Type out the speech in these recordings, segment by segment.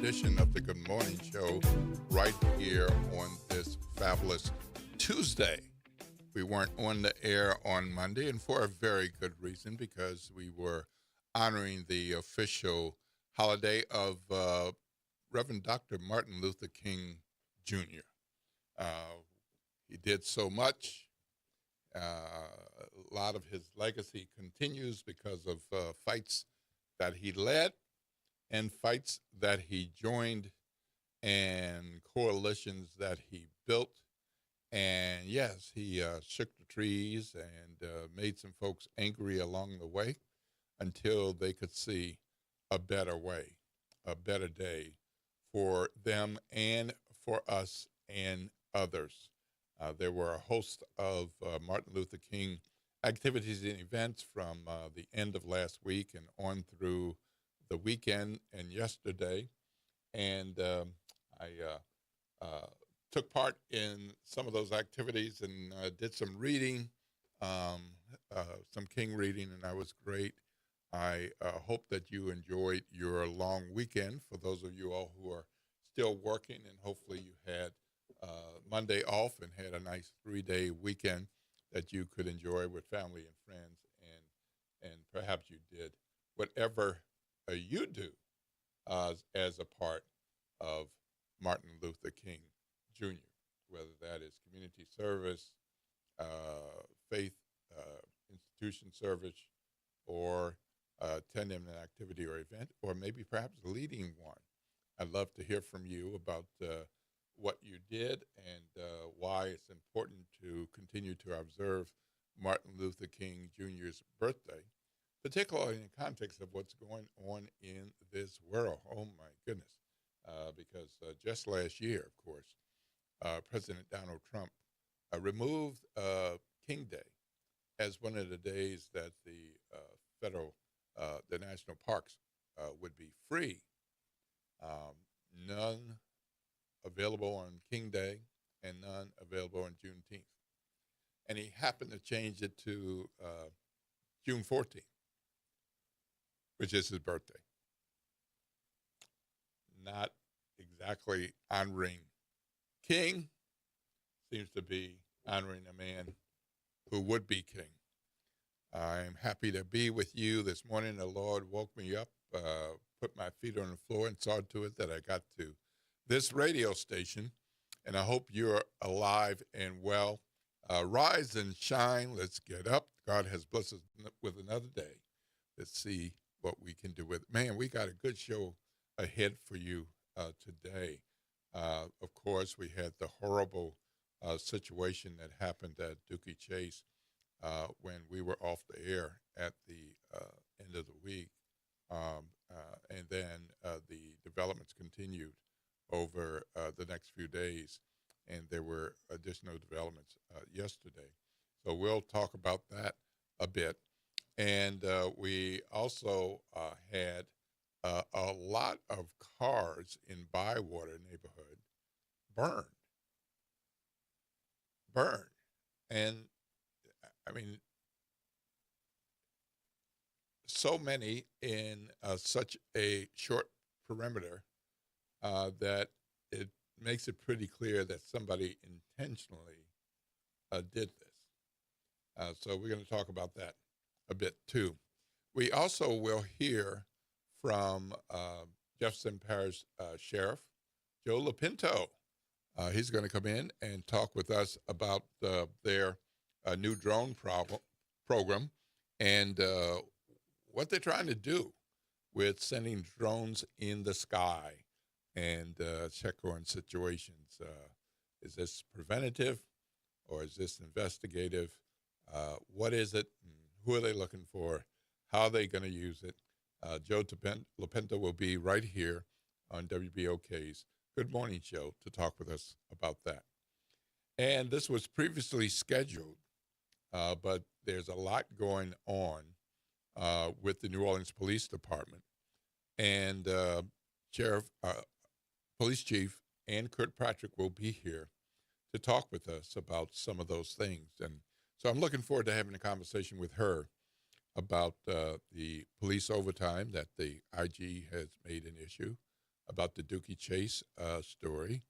edition of the Good Morning Show right here on this fabulous Tuesday. We weren't on the air on Monday, and for a very good reason, because we were honoring the official holiday of Reverend Dr. Martin Luther King Jr. He did so much. A lot of his legacy continues because of fights that he led and fights that he joined and coalitions that he built. And yes, he shook the trees and made some folks angry along the way until they could see a better way, a better day for them and for us and others. There were a host of Martin Luther King activities and events from the end of last week and on through the weekend and yesterday. And I took part in some of those activities and did some reading, some King reading, and that was great. I hope that you enjoyed your long weekend. For those of you all who are still working, and hopefully you had Monday off and had a nice 3-day weekend that you could enjoy with family and friends, and perhaps you did whatever you do as a part of Martin Luther King Jr., whether that is community service, faith institution service, or attending an activity or event, or maybe perhaps leading one. I'd love to hear from you about what you did and why it's important to continue to observe Martin Luther King Jr.'s birthday, particularly in the context of what's going on in this world. Oh, my goodness. Because just last year, of course, President Donald Trump removed King Day as one of the days that the national parks would be free. None available on King Day and none available on Juneteenth. And he happened to change it to June 14th, which is his birthday. Not exactly honoring King, seems to be honoring a man who would be king. I'm happy to be with you this morning. The Lord woke me up, put my feet on the floor, and saw to it that I got to this radio station, and I hope you're alive and well. Rise and shine. Let's get up. God has blessed us with another day. Let's see what we can do with it. Man, we got a good show ahead for you today. Of course, we had the horrible situation that happened at Dookie Chase when we were off the air at the end of the week. And then the developments continued over the next few days, and there were additional developments yesterday. So we'll talk about that a bit. And we also had a lot of cars in Bywater neighborhood burned. And I mean, so many in such a short perimeter that it makes it pretty clear that somebody intentionally did this. So we're going to talk about that a bit too. We also will hear from Jefferson Parish Sheriff Joe Lopinto. He's going to come in and talk with us about their new drone program and what they're trying to do with sending drones in the sky and check on situations. Is this preventative or is this investigative? What is it? Who are they looking for? How are they going to use it? Joe Lopinto will be right here on WBOK's Good Morning Show to talk with us about that. And this was previously scheduled, but there's a lot going on with the New Orleans Police Department. And Police Chief Ann Kirkpatrick will be here to talk with us about some of those things. And so I'm looking forward to having a conversation with her about the police overtime that the IG has made an issue about the Dookie Chase story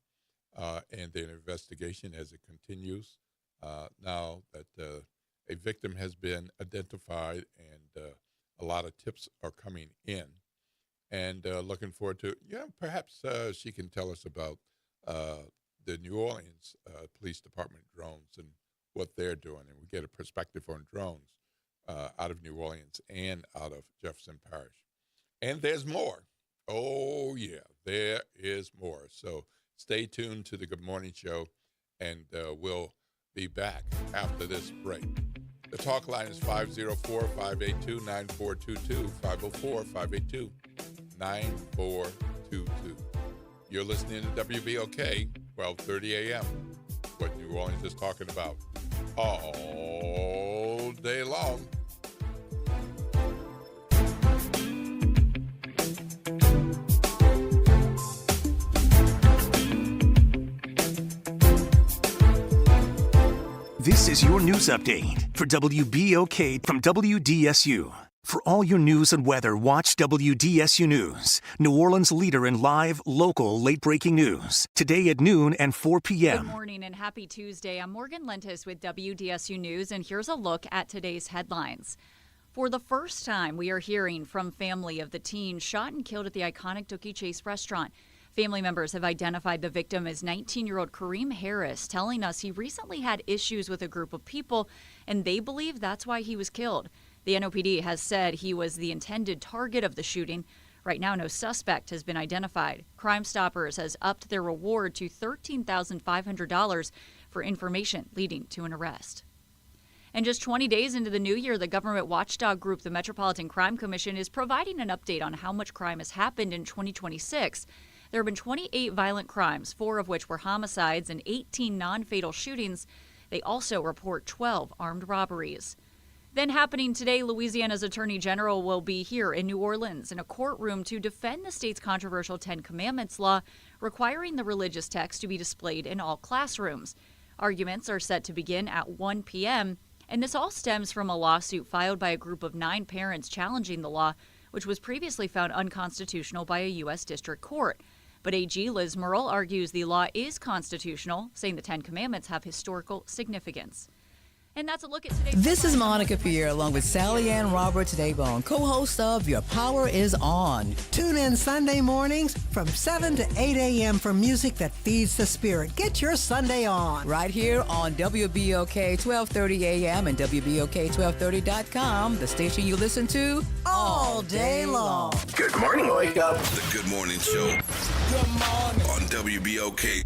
and their investigation as it continues. Now that a victim has been identified and a lot of tips are coming in, and looking forward to, perhaps she can tell us about the New Orleans Police Department drones and what they're doing, and we get a perspective on drones out of New Orleans and out of Jefferson Parish. And there's more. Oh, yeah, there is more. So stay tuned to the Good Morning Show, and we'll be back after this break. The talk line is 504-582-9422, 504-582-9422. You're listening to WBOK, 1230 a.m., what New Orleans is talking about all day long. This is your news update for WBOK from WDSU. For all your news and weather, watch WDSU News, New Orleans' leader in live, local, late-breaking news. Today at noon and 4 p.m. Good morning and happy Tuesday. I'm Morgan Lentis with WDSU News, and here's a look at today's headlines. For the first time, we are hearing from family of the teen shot and killed at the iconic Dookie Chase restaurant. Family members have identified the victim as 19-year-old Kareem Harris, telling us he recently had issues with a group of people, and they believe that's why he was killed. The NOPD has said he was the intended target of the shooting. Right now, no suspect has been identified. Crime Stoppers has upped their reward to $13,500 for information leading to an arrest. And just 20 days into the new year, the government watchdog group, the Metropolitan Crime Commission, is providing an update on how much crime has happened in 2026. There have been 28 violent crimes, 4 of which were homicides, and 18 non-fatal shootings. They also report 12 armed robberies. Then happening today, Louisiana's Attorney General will be here in New Orleans in a courtroom to defend the state's controversial Ten Commandments law, requiring the religious text to be displayed in all classrooms. Arguments are set to begin at 1 p.m., and this all stems from a lawsuit filed by a group of 9 parents challenging the law, which was previously found unconstitutional by a U.S. district court. But AG Liz Murrell argues the law is constitutional, saying the Ten Commandments have historical significance. And that's a look at today's... This is Monica Pierre along with Sally Ann Roberts Daybone, co-host of Your Power is On. Tune in Sunday mornings from 7 to 8 a.m. for music that feeds the spirit. Get your Sunday on. Right here on WBOK 1230 a.m. and WBOK1230.com, the station you listen to all day long. Good morning, wake up. The Good Morning Show. Good morning. On WBOK.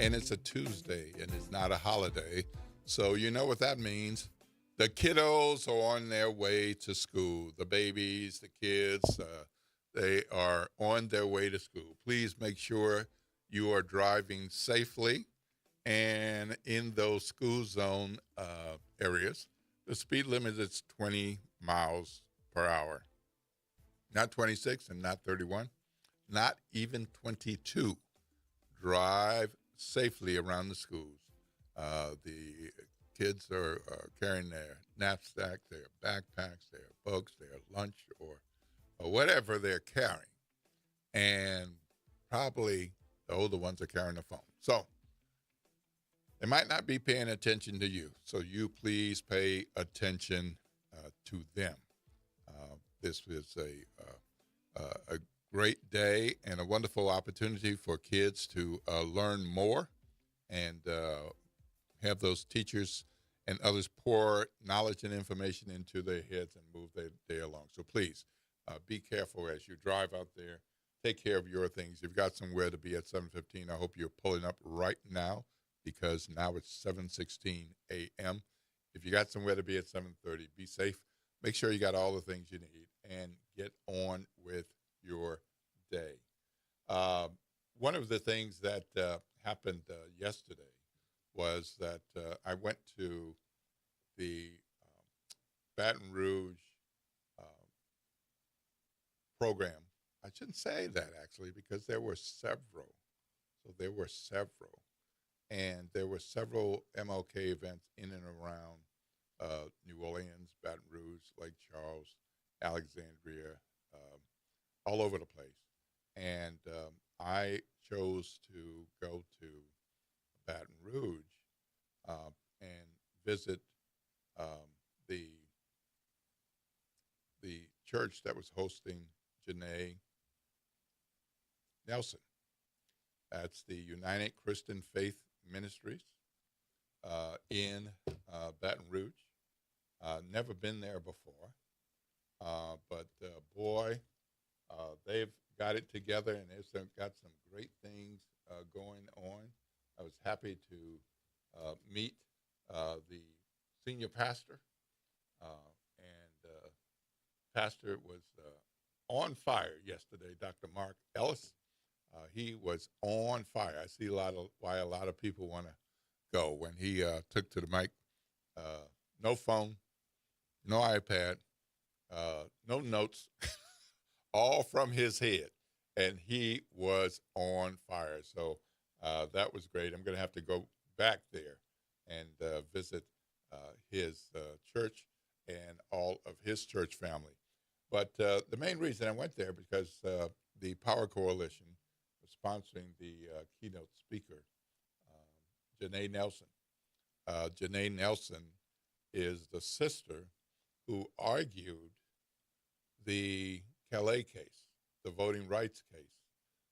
and it's a Tuesday, and it's not a holiday. So you know what that means. The kiddos are on their way to school. The babies, the kids, they are on their way to school. Please make sure you are driving safely. And in those school zone areas, the speed limit is 20 miles per hour. Not 26 and not 31, not even 22. Drive safely around the schools. The kids are carrying their knapsack, their backpacks, their books, their lunch, or whatever they're carrying. And probably the older ones are carrying a phone. So they might not be paying attention to you. So you please pay attention to them. This is a great day and a wonderful opportunity for kids to learn more and have those teachers and others pour knowledge and information into their heads and move their day along. So please be careful as you drive out there. Take care of your things. You've got somewhere to be at 7:15. I hope you're pulling up right now because now it's 7:16 a.m. If you got somewhere to be at 7:30, be safe. Make sure you got all the things you need and get on with your day. One of the things that happened yesterday was that I went to the Baton Rouge program. I shouldn't say that, actually, because there were several. So there were several. And there were several MLK events in and around New Orleans, Baton Rouge, Lake Charles, Alexandria, all over the place. And I chose to go to Baton Rouge and visit the church that was hosting Janae Nelson. That's the United Christian Faith Ministries in Baton Rouge. Never been there before, but boy, they've got it together, and they've got some great things going on. I was happy to meet the senior pastor, and pastor was on fire yesterday, Dr. Mark Ellis. He was on fire. I see why a lot of people want to go. When he took to the mic, no phone, no iPad, no notes, all from his head. And he was on fire. So that was great. I'm going to have to go back there and visit his church and all of his church family. But the main reason I went there because the Power Coalition was sponsoring the keynote speaker, Janae Nelson. Janae Nelson is the sister who argued the Calais case, the voting rights case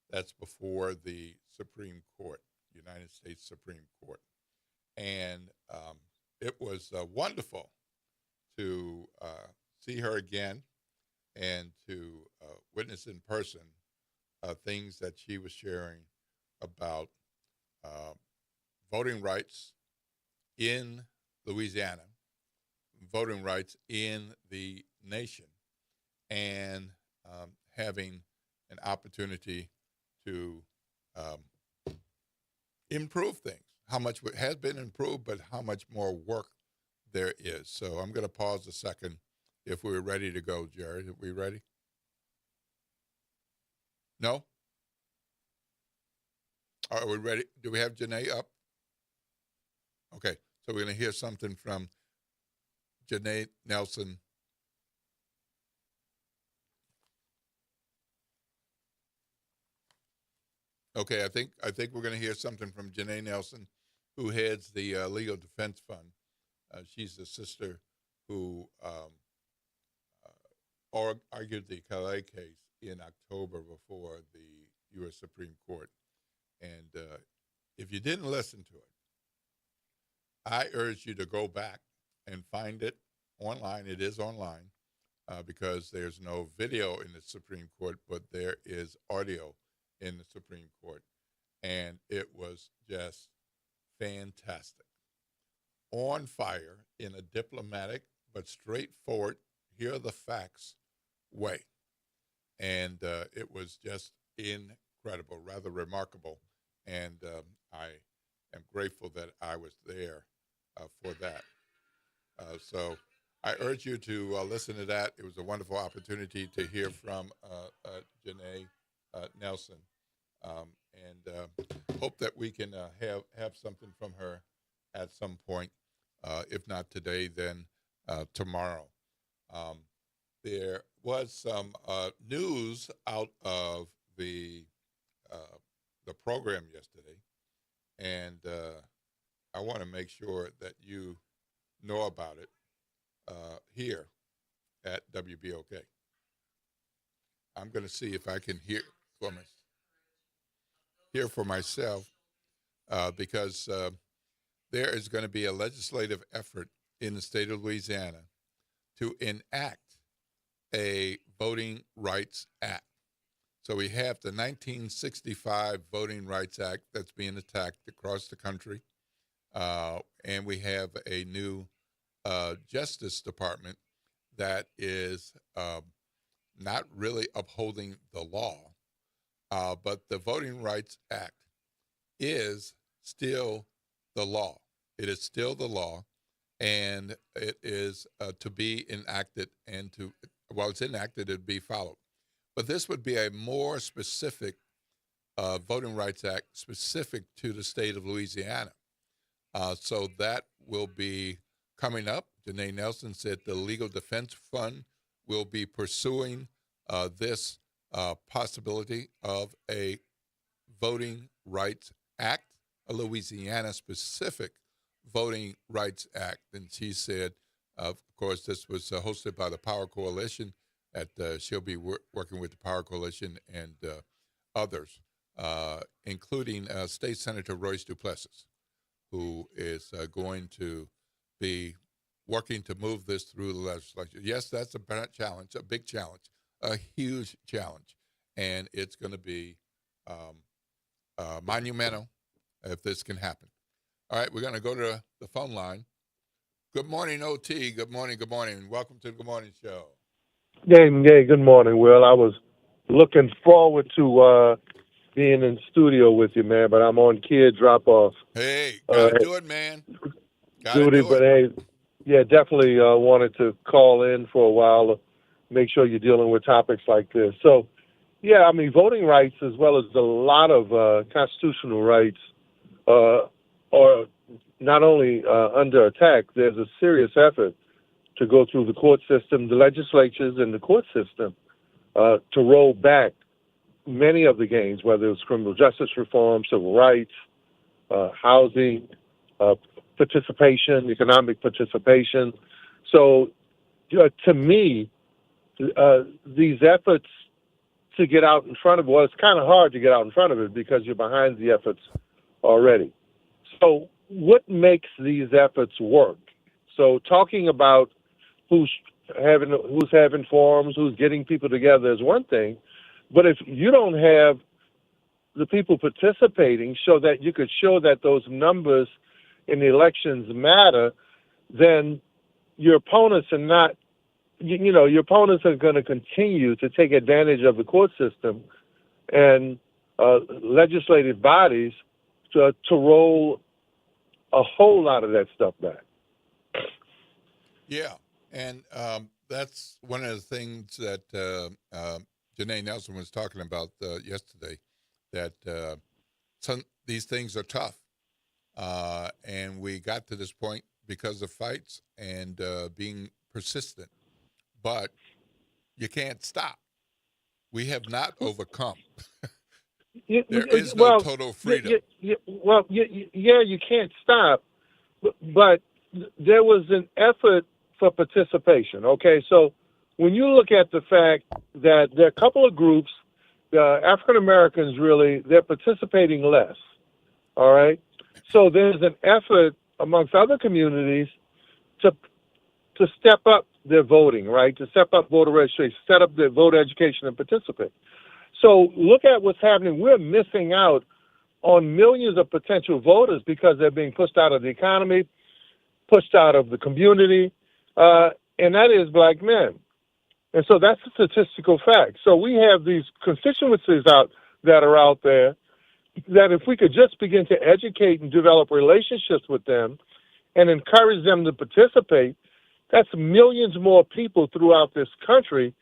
that's before the Supreme Court, United States Supreme Court. And it was wonderful to see her again and to witness in person things that she was sharing about voting rights in Louisiana, voting rights in the nation, and having an opportunity to improve things. How much has been improved, but how much more work there is. So I'm going to pause a second if we're ready to go, Jared. Are we ready? No? Are we ready? Do we have Janae up? Okay, so we're going to hear something from Janae Nelson. Okay, I think we're going to hear something from Janae Nelson, who heads the Legal Defense Fund. She's the sister who argued the Calais case in October before the U.S. Supreme Court. And if you didn't listen to it, I urge you to go back and find it online. It is online because there's no video in the Supreme Court, but there is audio in the Supreme Court. and it was just fantastic. On fire in a diplomatic but straightforward, here are the facts way. And it was just incredible, rather remarkable. And I am grateful that I was there for that. So I urge you to listen to that. It was a wonderful opportunity to hear from Janae Nelson. And hope that we can have something from her at some point. If not today, then tomorrow. There was some news out of the program yesterday, and I want to make sure that you know about it here at WBOK. I'm going to see if I can hear for myself because there is going to be a legislative effort in the state of Louisiana to enact a Voting Rights Act. So we have the 1965 Voting Rights Act that's being attacked across the country, and we have a new Justice Department that is not really upholding the law, but the Voting Rights Act is still the law. It is still the law, and it is to be enacted, and while it's enacted, it'd be followed. But this would be a more specific Voting Rights Act specific to the state of Louisiana. So that will be coming up. Janae Nelson said the Legal Defense Fund will be pursuing this possibility of a Voting Rights Act, a Louisiana-specific Voting Rights Act. And she said, of course, this was hosted by the Power Coalition. She'll be working with the Power Coalition and others, including State Senator Royce Duplessis, who is going to be working to move this through the legislature. Yes, that's a challenge, a big challenge, a huge challenge, and it's going to be monumental if this can happen. All right, we're going to go to the phone line. Good morning, OT. Good morning. Good morning. Welcome to the Good Morning Show. Yeah, good morning, Will. I was looking forward to being in studio with you, man, but I'm on kid drop-off. Hey, gotta do it, man. Duty, but hey, yeah, definitely wanted to call in for a while to make sure you're dealing with topics like this. So, yeah, I mean, voting rights as well as a lot of constitutional rights are not only under attack, there's a serious effort to go through the court system, the legislatures, and the court system to roll back many of the gains, whether it's criminal justice reform, civil rights, housing, participation, economic participation. So, to me, these efforts to get out in front of it, well, it's kind of hard to get out in front of it because you're behind the efforts already. So what makes these efforts work? So talking about who's having forums, who's getting people together is one thing, but if you don't have the people participating so that you could show that those numbers in the elections matter, then your opponents are not, your opponents are going to continue to take advantage of the court system and legislative bodies to roll a whole lot of that stuff back. Yeah, and that's one of the things that Janae Nelson was talking about yesterday, that these things are tough. And we got to this point because of fights and being persistent. But you can't stop. We have not overcome. There is no total freedom. You can't stop. But there was an effort for participation, okay? So when you look at the fact that there are a couple of groups, African Americans really, they're participating less, all right? So there's an effort amongst other communities to step up their voting, right? To step up voter registration, set up their voter education and participate. So look at what's happening. We're missing out on millions of potential voters because they're being pushed out of the economy, pushed out of the community, and that is black men. And so that's a statistical fact. So we have these constituencies that are out there that if we could just begin to educate and develop relationships with them and encourage them to participate, that's millions more people throughout this country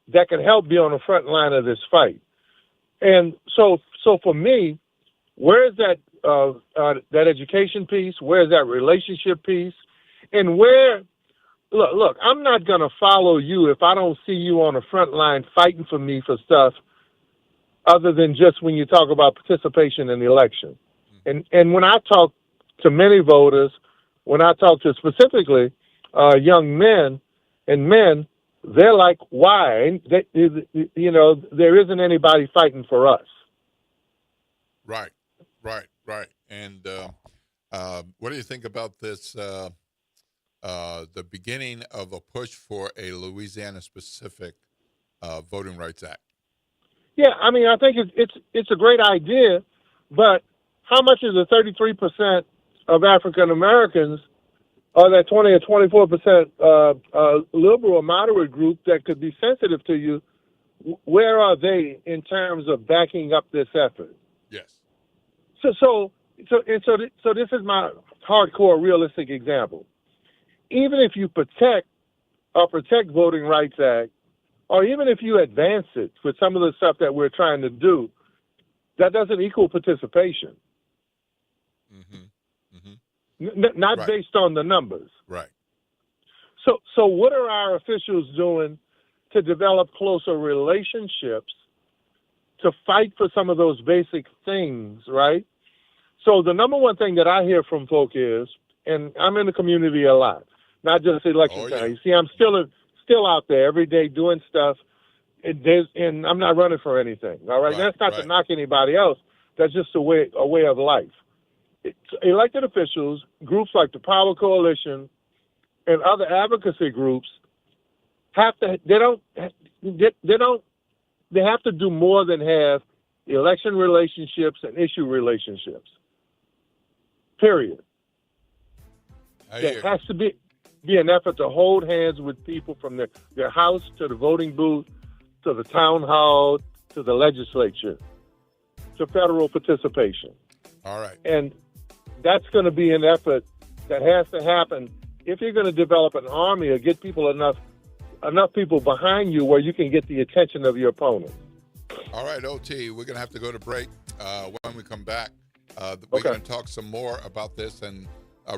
that can help be on the front line of this fight. And so for me, where is that education piece? Where is that relationship piece? And where, look, I'm not going to follow you if I don't see you on the front line fighting for me for stuff other than just when you talk about participation in the election. And when I talk to many voters, when I talk to specifically young men and men, they're like, why? There isn't anybody fighting for us. Right. And what do you think about this, the beginning of a push for a Louisiana-specific Voting Rights Act? Yeah, I mean, I think it's a great idea, but how much is the 33% of African Americans or that 20 or 24% liberal or moderate group that could be sensitive to you? Where are they in terms of backing up this effort? Yes. So this is my hardcore realistic example. Even if you protect Voting Rights Act, or even if you advance it with some of the stuff that we're trying to do, that doesn't equal participation. Not right. Based on the numbers. Right. So what are our officials doing to develop closer relationships to fight for some of those basic things, right? So the number one thing that I hear from folk is, and I'm in the community a lot, not just election time. You see, I'm still out there every day doing stuff, and I'm not running for anything. All right, that's not to knock anybody else. That's just a way of life. Elected officials, groups like the Power Coalition, and other advocacy groups have to. They have to do more than have election relationships and issue relationships. Period. There has to be an effort to hold hands with people from their house to the voting booth, to the town hall, to the legislature, to federal participation. All right. And that's going to be an effort that has to happen if you're going to develop an army or get people enough people behind you where you can get the attention of your opponent. All right, OT, we're going to have to go to break. When we come back, we're going to talk some more about this. And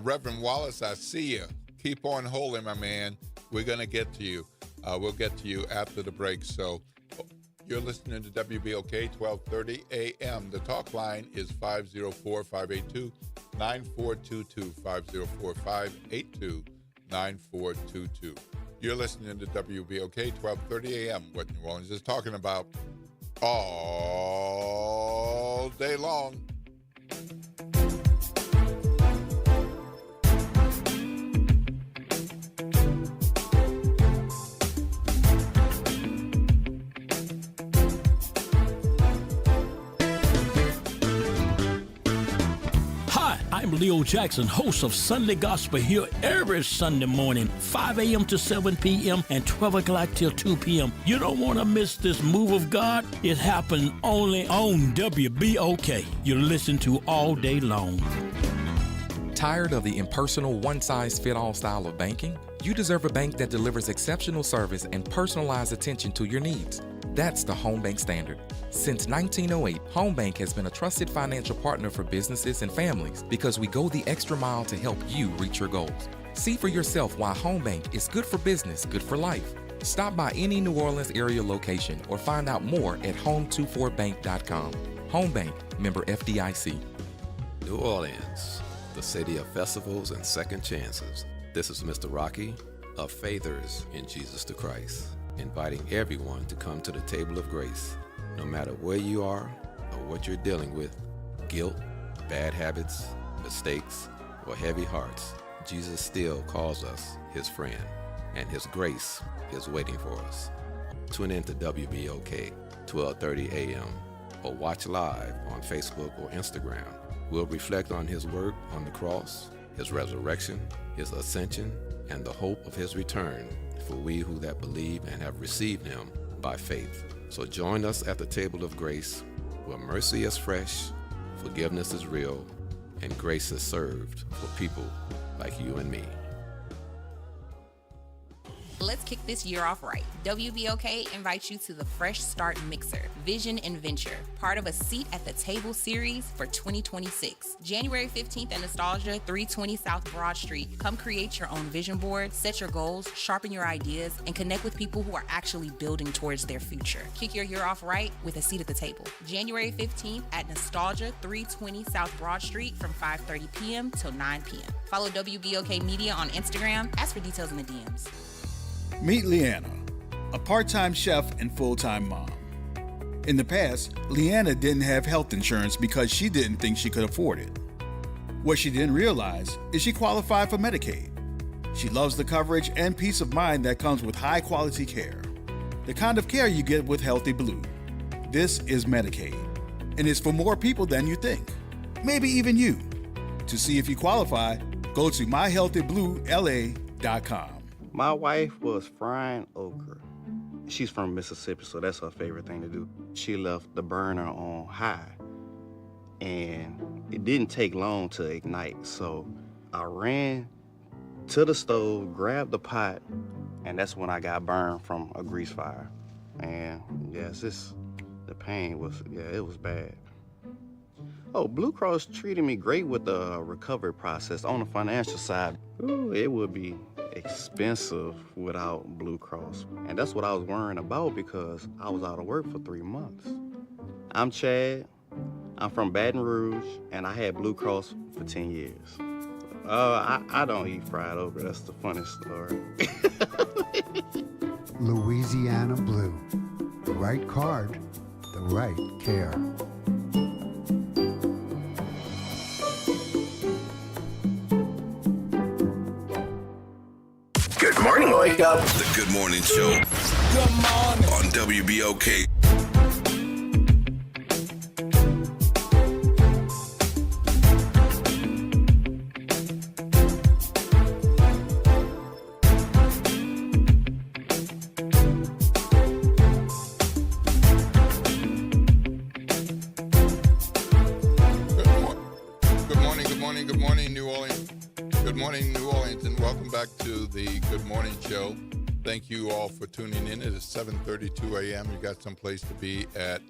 Reverend Wallace, I see you. Keep on holding, my man. We're going to get to you. We'll get to you after the break. So you're listening to WBOK 1230 AM. The talk line is 504-582-9422, 504-582-9422. You're listening to WBOK 1230 AM, what New Orleans is talking about all day long. I'm Leo Jackson, host of Sunday Gospel here every Sunday morning, 5 a.m. to 7 p.m. and 12 o'clock till 2 p.m. You don't want to miss this move of God. It happens only on WBOK. You listen to all day long. Tired of the impersonal, one-size-fit-all style of banking? You deserve a bank that delivers exceptional service and personalized attention to your needs. That's the Home Bank Standard. Since 1908, Home Bank has been a trusted financial partner for businesses and families because we go the extra mile to help you reach your goals. See for yourself why Home Bank is good for business, good for life. Stop by any New Orleans area location or find out more at home24bank.com. Home Bank, member FDIC. New Orleans, the city of festivals and second chances. This is Mr. Rocky of Faithers in Jesus the Christ, inviting everyone to come to the table of grace. No matter where you are or what you're dealing with, guilt, bad habits, mistakes, or heavy hearts, Jesus still calls us his friend, and his grace is waiting for us. Tune in to WBOK, 1230 a.m., or watch live on Facebook or Instagram. We'll reflect on his work on the cross, his resurrection, his ascension, and the hope of his return for we who that believe and have received him by faith. So join us at the table of grace, where mercy is fresh, forgiveness is real, and grace is served for people like you and me. Let's kick this year off right. WBOK invites you to the Fresh Start Mixer, Vision and Venture, part of a Seat at the Table series for 2026. January 15th at Nostalgia, 320 South Broad Street. Come create your own vision board, set your goals, sharpen your ideas, and connect with people who are actually building towards their future. Kick your year off right with a seat at the table. January 15th at Nostalgia, 320 South Broad Street from 5:30 p.m. till 9 p.m. Follow WBOK Media on Instagram. Ask for details in the DMs. Meet Leanna, a part-time chef and full-time mom. In the past, Leanna didn't have health insurance because she didn't think she could afford it. What she didn't realize is she qualified for Medicaid. She loves the coverage and peace of mind that comes with high-quality care. The kind of care you get with Healthy Blue. This is Medicaid, and it's for more people than you think. Maybe even you. To see if you qualify, go to myhealthybluela.com. My wife was frying okra. She's from Mississippi, so that's her favorite thing to do. She left the burner on high, and it didn't take long to ignite. So I ran to the stove, grabbed the pot, and that's when I got burned from a grease fire. And yes, the pain was, it was bad. Oh, Blue Cross treated me great with the recovery process. On the financial side, it would be expensive without Blue Cross. And that's what I was worrying about because I was out of work for 3 months. I'm Chad. I'm from Baton Rouge, and I had Blue Cross for 10 years. I don't eat fried okra. That's the funniest story. Louisiana Blue. The right card, the right care. Good morning. Wake up. The Good Morning Show. Good morning. On WBOK. Good morning, New Orleans. Good morning, New Orleans, and welcome back to the Good Morning Show. Thank you all for tuning in. It is 7:32 a.m. You got someplace to be at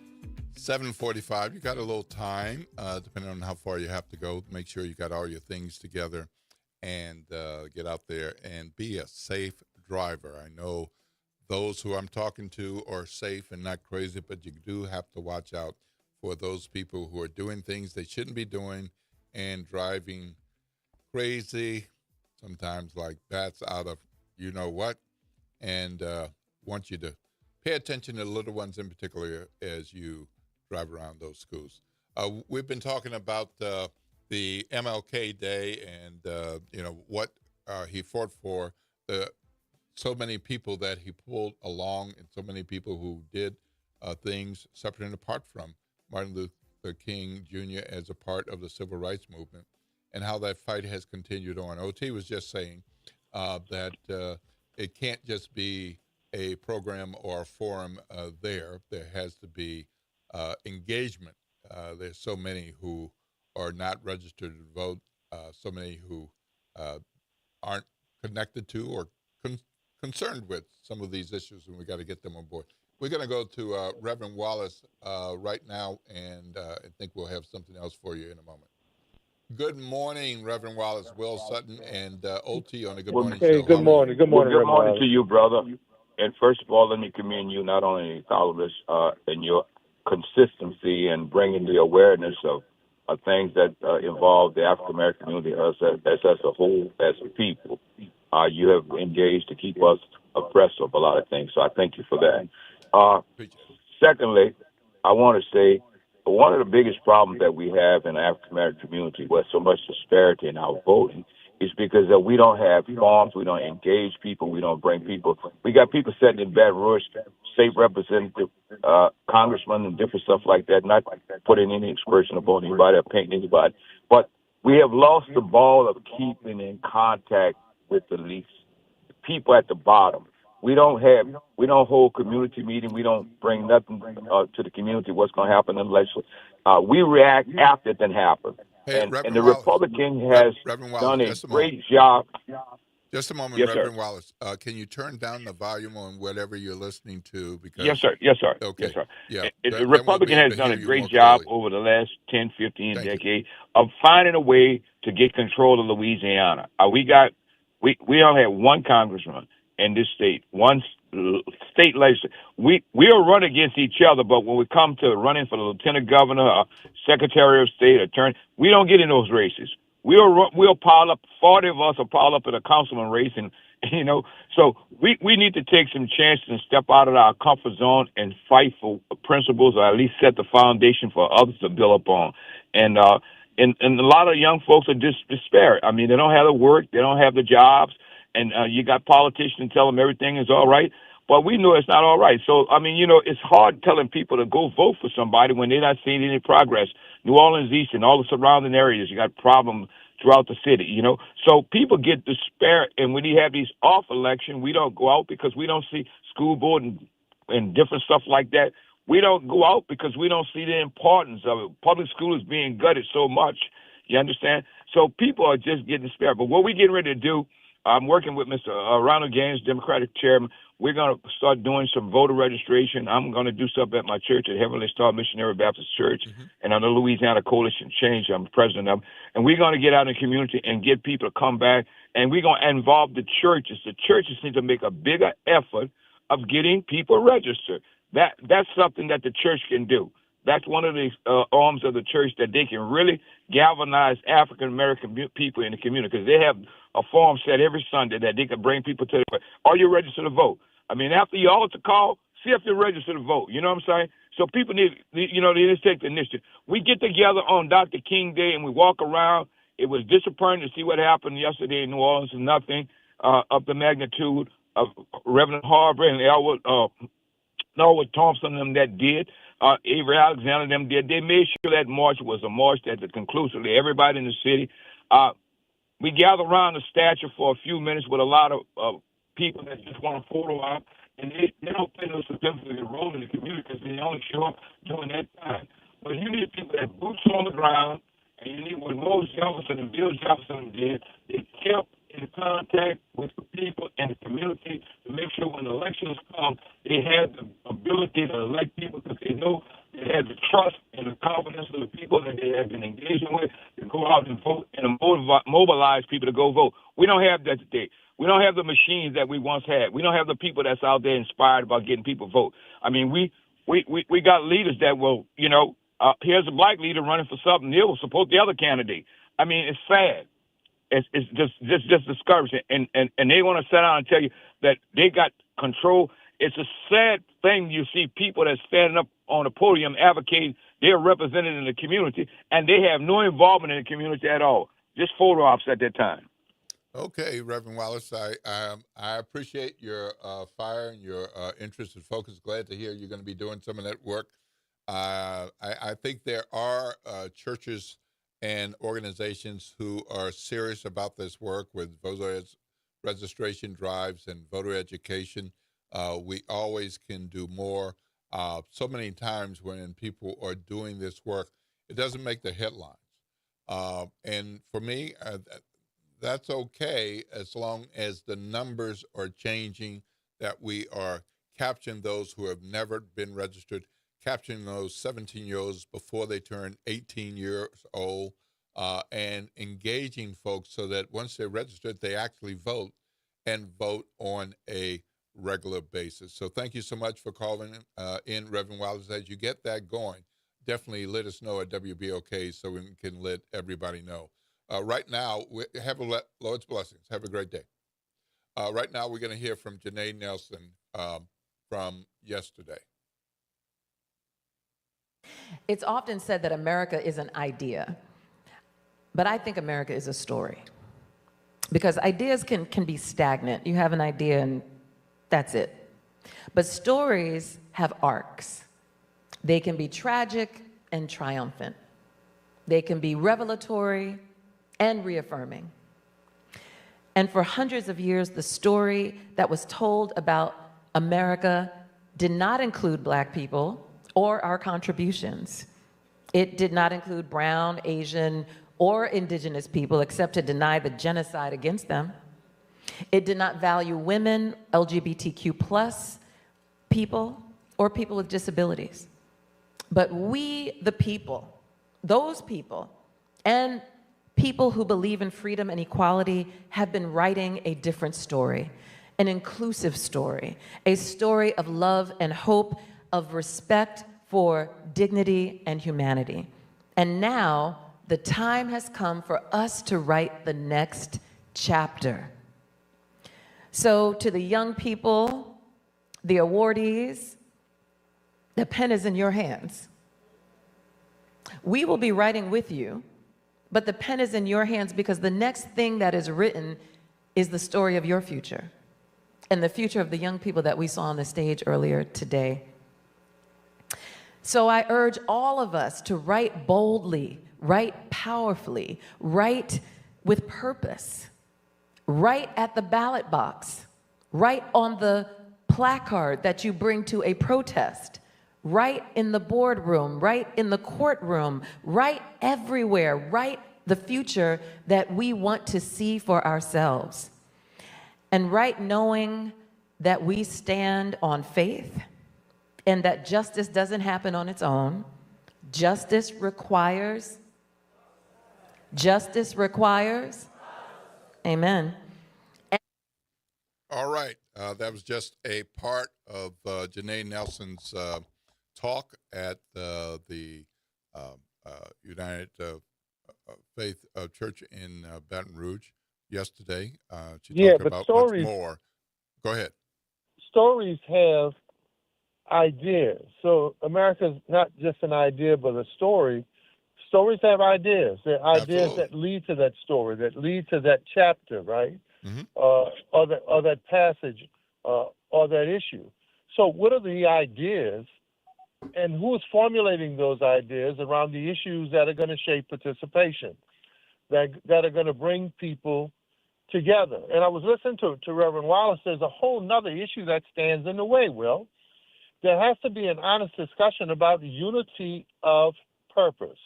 7:45. You got a little time, depending on how far you have to go. Make sure you got all your things together and get out there and be a safe driver. I know those who I'm talking to are safe and not crazy, but you do have to watch out for those people who are doing things they shouldn't be doing and driving crazy, sometimes like bats out of you know what, and want you to pay attention to the little ones in particular as you drive around those schools. We've been talking about the MLK Day and what he fought for, so many people that he pulled along and so many people who did things separate and apart from Martin Luther King Jr. as a part of the civil rights movement, and how that fight has continued on. OT was just saying that it can't just be a program or a forum there. There has to be engagement. There's so many who are not registered to vote, so many who aren't connected to or concerned with some of these issues, and we got to get them on board. We're going to go to Reverend Wallace right now, and I think we'll have something else for you in a moment. Good morning, Reverend Wallace, Will Sutton, and OT on the Good Morning Show. Good morning. Good morning, Good morning to you, brother. And first of all, let me commend you not only all of this in your consistency and bringing the awareness of things that involve the African American community as a whole, as a people. You have engaged to keep us abreast of a lot of things, so I thank you for that. Secondly, I want to say one of the biggest problems that we have in the African American community, where so much disparity in our voting, is because we don't have forums, we don't engage people, we don't bring people. We got people sitting in Baton Rouge state representative, congressman, and different stuff like that. Not putting any expression upon anybody or painting anybody, but we have lost the ball of keeping in contact with the least people at the bottom. We don't hold community meeting. We don't bring nothing to the community. What's going to happen in the legislature? We react after it then happens. Hey, And the Republican has done a great job. Just a moment, Yes, Reverend sir. Wallace. Can you turn down the volume on whatever you're listening to? Because Yes, sir. Yes, sir. Okay. Yes, sir. Yeah. The Republican has done a great job over the last 10, 15 decades of finding a way to get control of Louisiana. We only have one congressman in this state, one state legislature. We'll run against each other, but when we come to running for the lieutenant governor, secretary of state, attorney, we don't get in those races. We'll pile up, 40 of us will pile up in a councilman race, and so we need to take some chances and step out of our comfort zone and fight for principles, or at least set the foundation for others to build upon. And a lot of young folks are disparate. I mean, they don't have the work, they don't have the jobs, and you got politicians tell them everything is all right. But we know it's not all right. So, I mean, it's hard telling people to go vote for somebody when they're not seeing any progress. New Orleans East and all the surrounding areas, you got problems throughout the city, So people get despair, and when you have these off election, we don't go out because we don't see school board and different stuff like that. We don't go out because we don't see the importance of it. Public school is being gutted so much, you understand? So people are just getting despair. But what we're getting ready to do, I'm working with Mr. Ronald Gaines, Democratic chairman. We're going to start doing some voter registration. I'm going to do something at my church at Heavenly Star Missionary Baptist Church and on the Louisiana Coalition Change. I'm president of. And we're going to get out in the community and get people to come back. And we're going to involve the churches. The churches need to make a bigger effort of getting people registered. That's something that the church can do. That's one of the arms of the church that they can really galvanize African-American people in the community, because they have a forum set every Sunday that they can bring people to. Are you registered to vote? I mean, after you altar call, see if you're registered to vote. You know what I'm saying? So people need to take the initiative. We get together on Dr. King Day and we walk around. It was disappointing to see what happened yesterday in New Orleans, and nothing of the magnitude of Reverend Harper and Norwood Thompson and them that did. Avery Alexander and them did. They made sure that march was a march that conclusively everybody in the city. We gather around the statue for a few minutes with a lot of people that just want a photo op, and they don't play no significant role in the community because they only show up during that time. But you need people that boots on the ground, and you need what Moses Jefferson and Bill Jefferson did. They kept in contact with the people in the community to make sure when elections come, they had the ability to elect people because they know they had the trust and the confidence of the people that they had been engaging with to go out and vote and mobilize people to go vote. We don't have that today. We don't have the machines that we once had. We don't have the people that's out there inspired about getting people vote. I mean, we got leaders that will, here's a black leader running for something, they will support the other candidate. I mean, it's sad. It's just discouraging. And they want to sit down and tell you that they got control. It's a sad thing. You see people that standing up on the podium advocating they're represented in the community, and they have no involvement in the community at all. Just photo ops at that time. Okay, Reverend Wallace, I appreciate your fire and your interest and focus. Glad to hear you're going to be doing some of that work. I think there are churches and organizations who are serious about this work with voter registration drives and voter education. We always can do more. So many times when people are doing this work, it doesn't make the headlines. And for me, that's okay as long as the numbers are changing, that we are capturing those who have never been registered, capturing those 17-year-olds before they turn 18 years old, and engaging folks so that once they're registered, they actually vote and vote on a regular basis. So thank you so much for calling in, Reverend Wallace. As you get that going, definitely let us know at WBOK so we can let everybody know. Right now, have a Lord's blessings. Have a great day. Right now, we're going to hear from Janae Nelson from yesterday. It's often said that America is an idea, but I think America is a story. Because ideas can be stagnant. You have an idea and that's it. But stories have arcs. They can be tragic and triumphant. They can be revelatory and reaffirming. And for hundreds of years, the story that was told about America did not include Black people or our contributions. It did not include brown, Asian, or indigenous people, except to deny the genocide against them. It did not value women, LGBTQ+ people, or people with disabilities. But we, the people, those people, and people who believe in freedom and equality have been writing a different story, an inclusive story, a story of love and hope, of respect for dignity and humanity. And now the time has come for us to write the next chapter. So to the young people, the awardees, the pen is in your hands. We will be writing with you, but the pen is in your hands because the next thing that is written is the story of your future and the future of the young people that we saw on the stage earlier today. So I urge all of us to write boldly, write powerfully, write with purpose, write at the ballot box, write on the placard that you bring to a protest, write in the boardroom, write in the courtroom, write everywhere, write the future that we want to see for ourselves. And write knowing that we stand on faith and that justice doesn't happen on its own. Justice requires. Amen. All right. That was just a part of Janae Nelson's talk at the United Faith Church in Baton Rouge yesterday. She talked about much more. Go ahead. Stories have ideas. So America's not just an idea, but a story. Stories have ideas. They're ideas that lead to that story, that lead to that chapter, right? Mm-hmm. Or that passage, or that issue. So what are the ideas, and who's formulating those ideas around the issues that are going to shape participation, that are going to bring people together? And I was listening to Reverend Wallace. There's a whole nother issue that stands in the way, Will. There has to be an honest discussion about unity of purpose.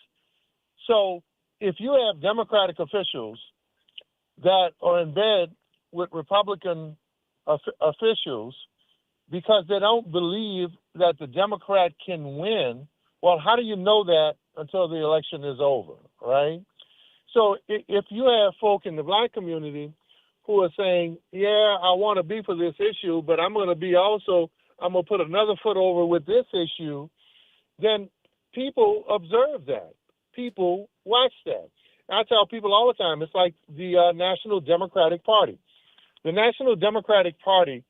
So if you have Democratic officials that are in bed with Republican officials because they don't believe that the Democrat can win, well, how do you know that until the election is over, right? So if you have folk in the Black community who are saying, yeah, I want to be for this issue, but I'm going to put another foot over with this issue, then people observe that. People watch that. I tell people all the time, it's like the National Democratic Party. The National Democratic Party,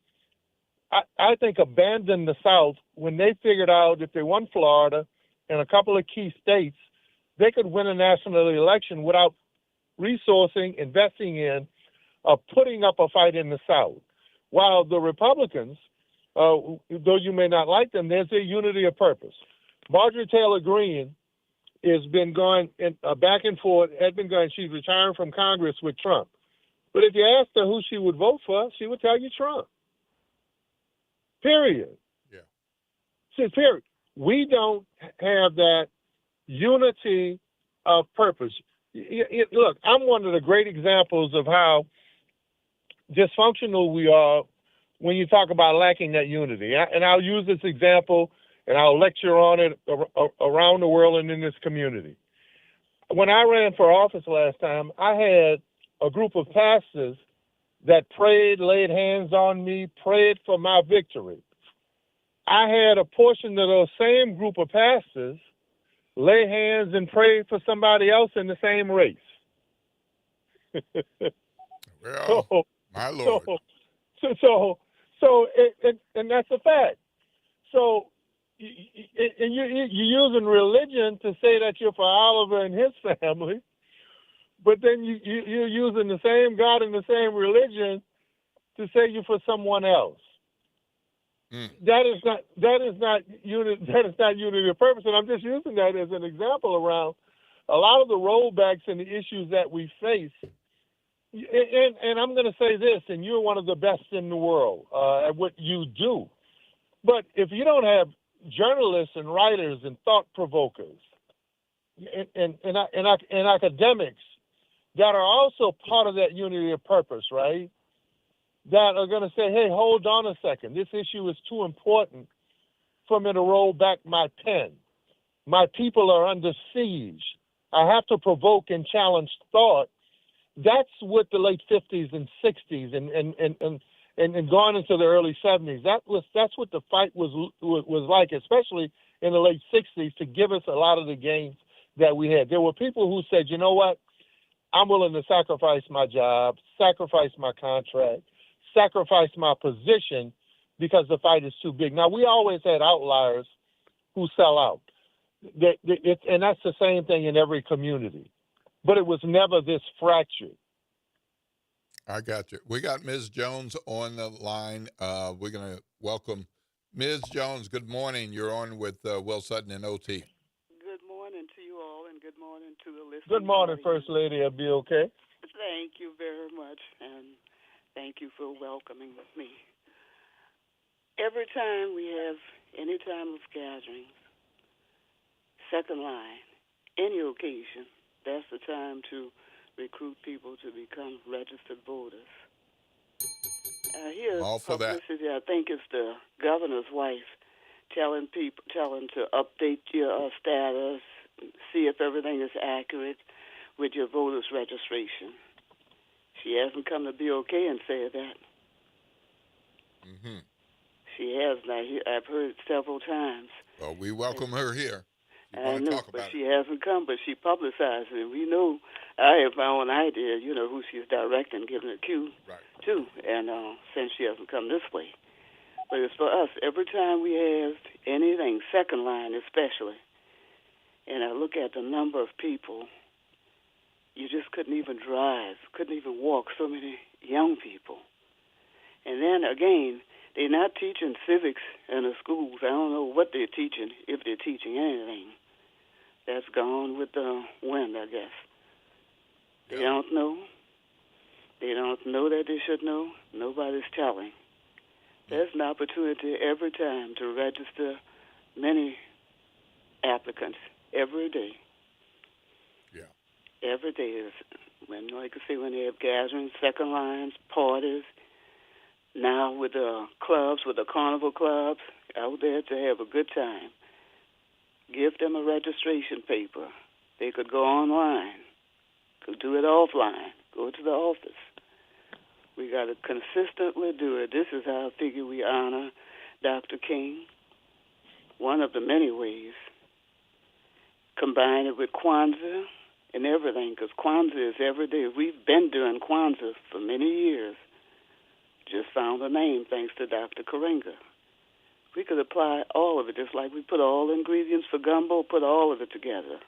I think, abandoned the South when they figured out if they won Florida and a couple of key states, they could win a national election without resourcing, investing in, putting up a fight in the South. While the Republicans, though you may not like them, there's a unity of purpose. Marjorie Taylor Greene has been going back and forth, she's retiring from Congress with Trump. But if you asked her who she would vote for, she would tell you Trump. Period. Yeah. See, period. We don't have that unity of purpose. Look, I'm one of the great examples of how dysfunctional we are when you talk about lacking that unity. And I'll use this example, and I'll lecture on it around the world and in this community. When I ran for office last time, I had a group of pastors that prayed, laid hands on me, prayed for my victory. I had a portion of those same group of pastors lay hands and pray for somebody else in the same race. Well, my Lord. And that's a fact. So, and you're using religion to say that you're for Oliver and his family, but then you're using the same God and the same religion to say you're for someone else. That is not unity of purpose, and I'm just using that as an example around a lot of the rollbacks and the issues that we face. And I'm going to say this, and you're one of the best in the world at what you do. But if you don't have journalists and writers and thought provokers and academics that are also part of that unity of purpose, right? That are going to say, hey, hold on a second. This issue is too important for me to roll back my pen. My people are under siege. I have to provoke and challenge thought. That's what the late 50s and 60s and gone into the early 70s. That's what the fight was like, especially in the late 60s, to give us a lot of the gains that we had. There were people who said, you know what? I'm willing to sacrifice my job, sacrifice my contract, sacrifice my position because the fight is too big. Now, we always had outliers who sell out. And that's the same thing in every community. But it was never this fractured. I got you. We got Ms. Jones on the line. We're going to welcome Ms. Jones. Good morning. You're on with Will Sutton and OT. Good morning to you all, and good morning to the listeners. Good morning, First Lady of BOK. Thank you very much, and thank you for welcoming me. Every time we have any time of gatherings, second line, any occasion, that's the time to recruit people to become registered voters. Here's all for publicity. I think it's the governor's wife telling to update your status, see if everything is accurate with your voters registration. She hasn't come to BOK and said that. Mm-hmm. She has. Now, I've heard it several times. Well, we welcome her here. I know, but she hasn't come, but she publicized it. We know, I have my own idea, who she's directing, giving a cue to, and since she hasn't come this way. But it's for us, every time we have anything, second line especially, and I look at the number of people, you just couldn't even drive, couldn't even walk, so many young people. And then, again, they're not teaching civics in the schools. I don't know what they're teaching, if they're teaching anything. That's gone with the wind, I guess. They don't know. They don't know that they should know. Nobody's telling. There's an opportunity every time to register many applicants every day. Yeah. Every day is, when they have gatherings, second lines, parties. Now with the clubs, with the carnival clubs, out there to have a good time. Give them a registration paper. They could go online, could do it offline, go to the office. We got to consistently do it. This is how I figure we honor Dr. King, one of the many ways. Combine it with Kwanzaa and everything, because Kwanzaa is every day. We've been doing Kwanzaa for many years. Just found a name thanks to Dr. Karenga. We could apply all of it, just like we put all the ingredients for gumbo, put all of it together.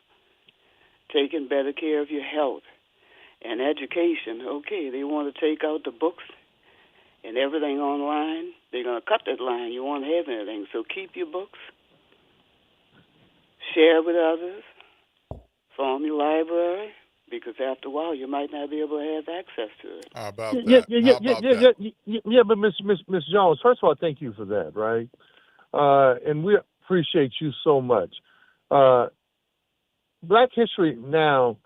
Taking better care of your health and education. Okay, they want to take out the books and everything online. They're going to cut that line. You won't have anything. So keep your books. Share with others. Form your library. Because after a while, you might not be able to have access to it. How about that? Yeah, but Miss Jones, first of all, thank you for that, right? And we appreciate you so much. Black History now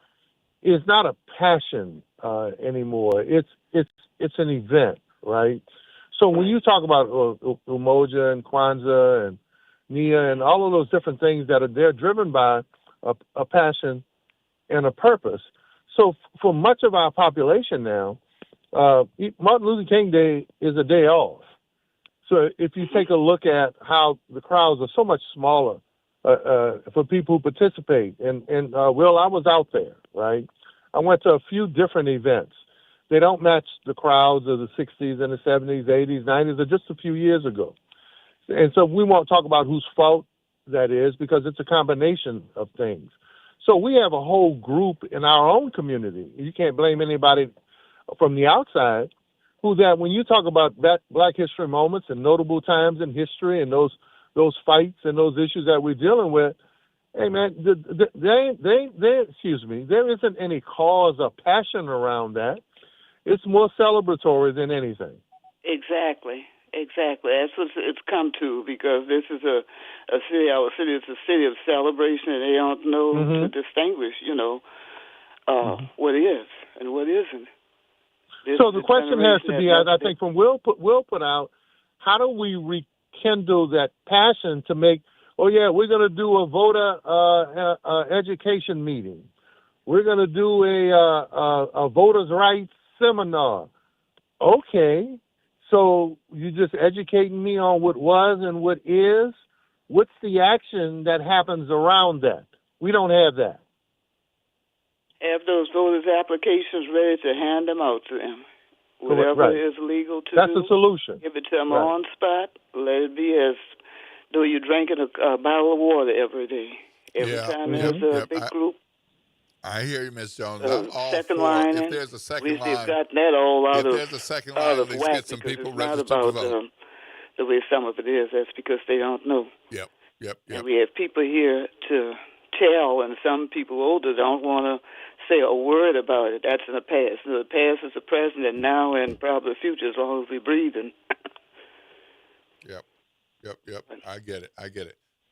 is not a passion anymore. It's an event, right? So when you talk about Umoja and Kwanzaa and Nia and all of those different things they're driven by a passion and a purpose. So for much of our population now, Martin Luther King Day is a day off. So if you take a look at how the crowds are so much smaller for people who participate, and Will, I was out there, right? I went to a few different events. They don't match the crowds of the 60s and the 70s, 80s, 90s, or just a few years ago. And so we won't talk about whose fault that is because it's a combination of things. So we have a whole group in our own community. You can't blame anybody from the outside who that when you talk about Black History moments and notable times in history and those fights and those issues that we're dealing with, hey man, there isn't any cause or passion around that. It's more celebratory than anything. Exactly. That's what it's come to, because this is a city. Our city is a city of celebration, and they don't know to distinguish, what is and what isn't. So the question has to be, I think, from Will put out, how do we rekindle that passion to make? Oh yeah, we're going to do a voter education meeting. We're going to do a voters' rights seminar. Okay. So you're just educating me on what was and what is. What's the action that happens around that? We don't have that. Have those voters' applications ready to hand them out to them. Whatever is legal to do. That's the solution. Give it to them on spot. Let it be as though you're drinking a bottle of water every day. Every time there's a big group. I hear you, Ms. Jones. I'm all second for line. if there's a second line. We've gotten that all out of there's a second line, let's get some people registered to vote. The way some of it is, that's because they don't know. Yep. And we have people here to tell, and some people older don't want to say a word about it. That's in the past. The past is the present, and now and probably the future, as long as we're breathing. Yep. I get it.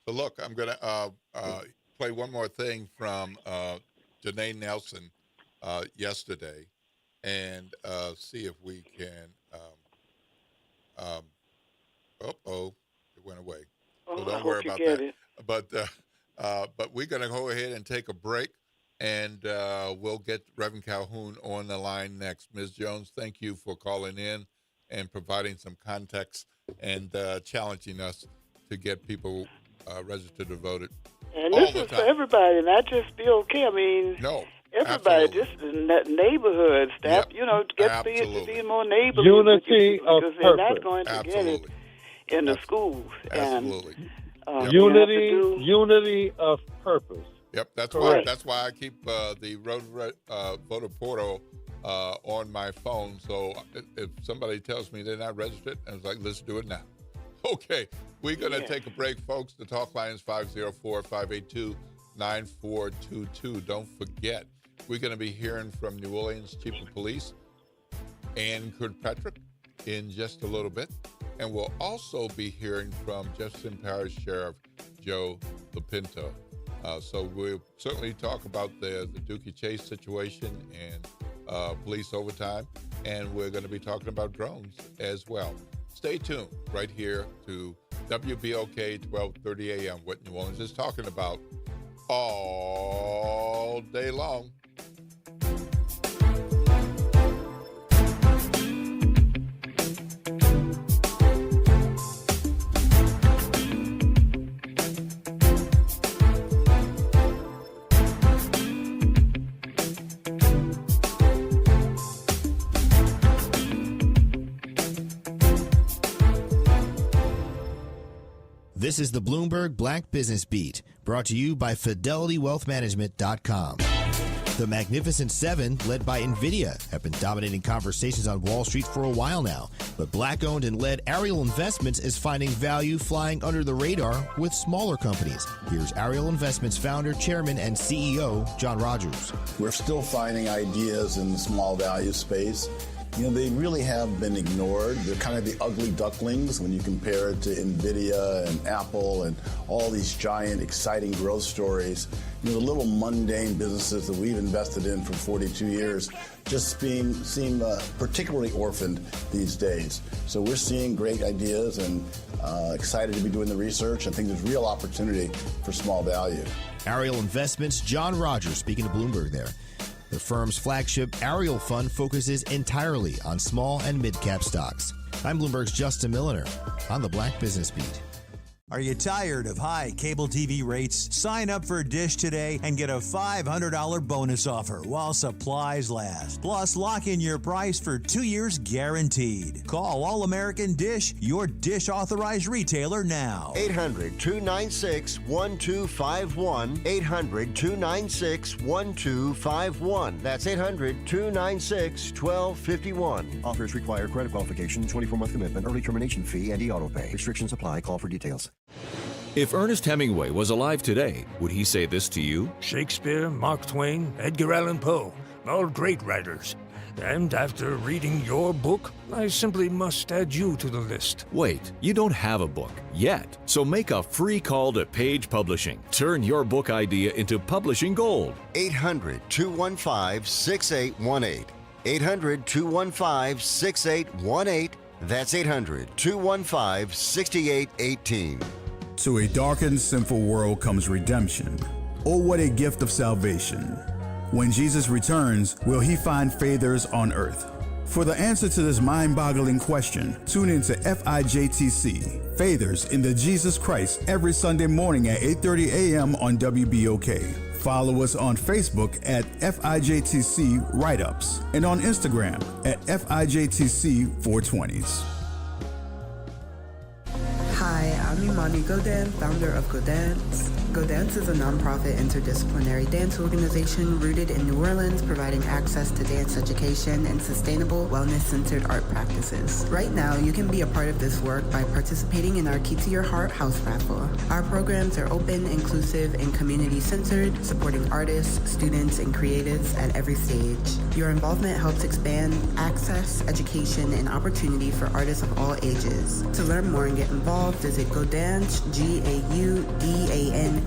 So look, I'm going to play one more thing from Janae Nelson yesterday, and see if we can. It went away. So don't worry about that. But we're going to go ahead and take a break, and we'll get Reverend Calhoun on the line next. Ms. Jones, thank you for calling in and providing some context and challenging us to get people registered to vote. And this is for everybody, not just BOK. I mean, everybody, just the neighborhoods. Get to be more neighborly. Unity of because purpose. They're not going to get it in the schools. Absolutely. And, unity of purpose. Yep, that's correct. That's why I keep the voter portal on my phone. So if somebody tells me they're not registered, I was like, let's do it now. Okay, we're going to take a break, folks. The talk line is 504-582-9422. Don't forget, we're going to be hearing from New Orleans Chief of Police Ann Kirkpatrick in just a little bit. And we'll also be hearing from Jefferson Parish Sheriff Joe Lopinto. So we'll certainly talk about the Dookie Chase situation and police overtime. And we're going to be talking about drones as well. Stay tuned right here to WBOK 1230 AM, what New Orleans is talking about all day long. This is the Bloomberg Black Business Beat, brought to you by FidelityWealthManagement.com. The Magnificent Seven, led by NVIDIA, have been dominating conversations on Wall Street for a while now. But Black-owned and led Ariel Investments is finding value flying under the radar with smaller companies. Here's Ariel Investments founder, chairman, and CEO, John Rogers. We're still finding ideas in the small value space. They really have been ignored. They're kind of the ugly ducklings when you compare it to NVIDIA and Apple and all these giant, exciting growth stories. The little mundane businesses that we've invested in for 42 years just seem particularly orphaned these days. So we're seeing great ideas and excited to be doing the research and think there's real opportunity for small value. Ariel Investments, John Rogers speaking to Bloomberg there. The firm's flagship Ariel Fund focuses entirely on small and mid-cap stocks. I'm Bloomberg's Justin Milliner on the Black Business Beat. Are you tired of high cable TV rates? Sign up for Dish today and get a $500 bonus offer while supplies last. Plus, lock in your price for 2 years guaranteed. Call All American Dish, your Dish authorized retailer now. 800-296-1251. 800-296-1251. That's 800-296-1251. Offers require credit qualification, 24-month commitment, early termination fee, and e-auto pay. Restrictions apply. Call for details. If Ernest Hemingway was alive today, would he say this to you? Shakespeare, Mark Twain, Edgar Allan Poe, all great writers. And after reading your book, I simply must add you to the list. Wait, you don't have a book yet. So make a free call to Page Publishing. Turn your book idea into publishing gold. 800-215-6818. 800-215-6818. That's 800-215-6818. To a darkened, sinful world comes redemption. Oh, what a gift of salvation. When Jesus returns, will he find faithers on earth? For the answer to this mind-boggling question, tune into FIJTC, Faithers in the Jesus Christ, every Sunday morning at 8:30 a.m. on WBOK. Follow us on Facebook at FIJTC Write-Ups and on Instagram at FIJTC 420s. Hi, I'm Imani Godin, founder of Godance. Godance is a nonprofit interdisciplinary dance organization rooted in New Orleans, providing access to dance education and sustainable, wellness-centered art practices. Right now, you can be a part of this work by participating in our Key to Your Heart house raffle. Our programs are open, inclusive, and community-centered, supporting artists, students, and creatives at every stage. Your involvement helps expand access, education, and opportunity for artists of all ages. To learn more and get involved, visit Gaudance, GAUDANSE.org.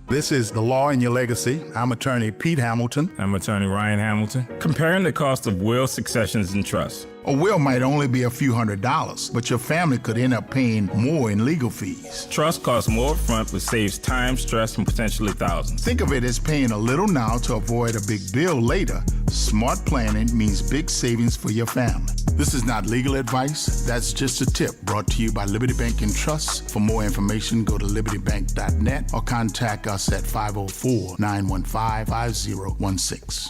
This is The Law in Your Legacy. I'm attorney Pete Hamilton. I'm attorney Ryan Hamilton. Comparing the cost of will, successions, and trusts. A will might only be a few $100s, but your family could end up paying more in legal fees. Trust costs more upfront, which saves time, stress, and potentially thousands. Think of it as paying a little now to avoid a big bill later. Smart planning means big savings for your family. This is not legal advice. That's just a tip brought to you by Liberty Bank and Trust. For more information, go to libertybank.net or contact us at 504-915-5016.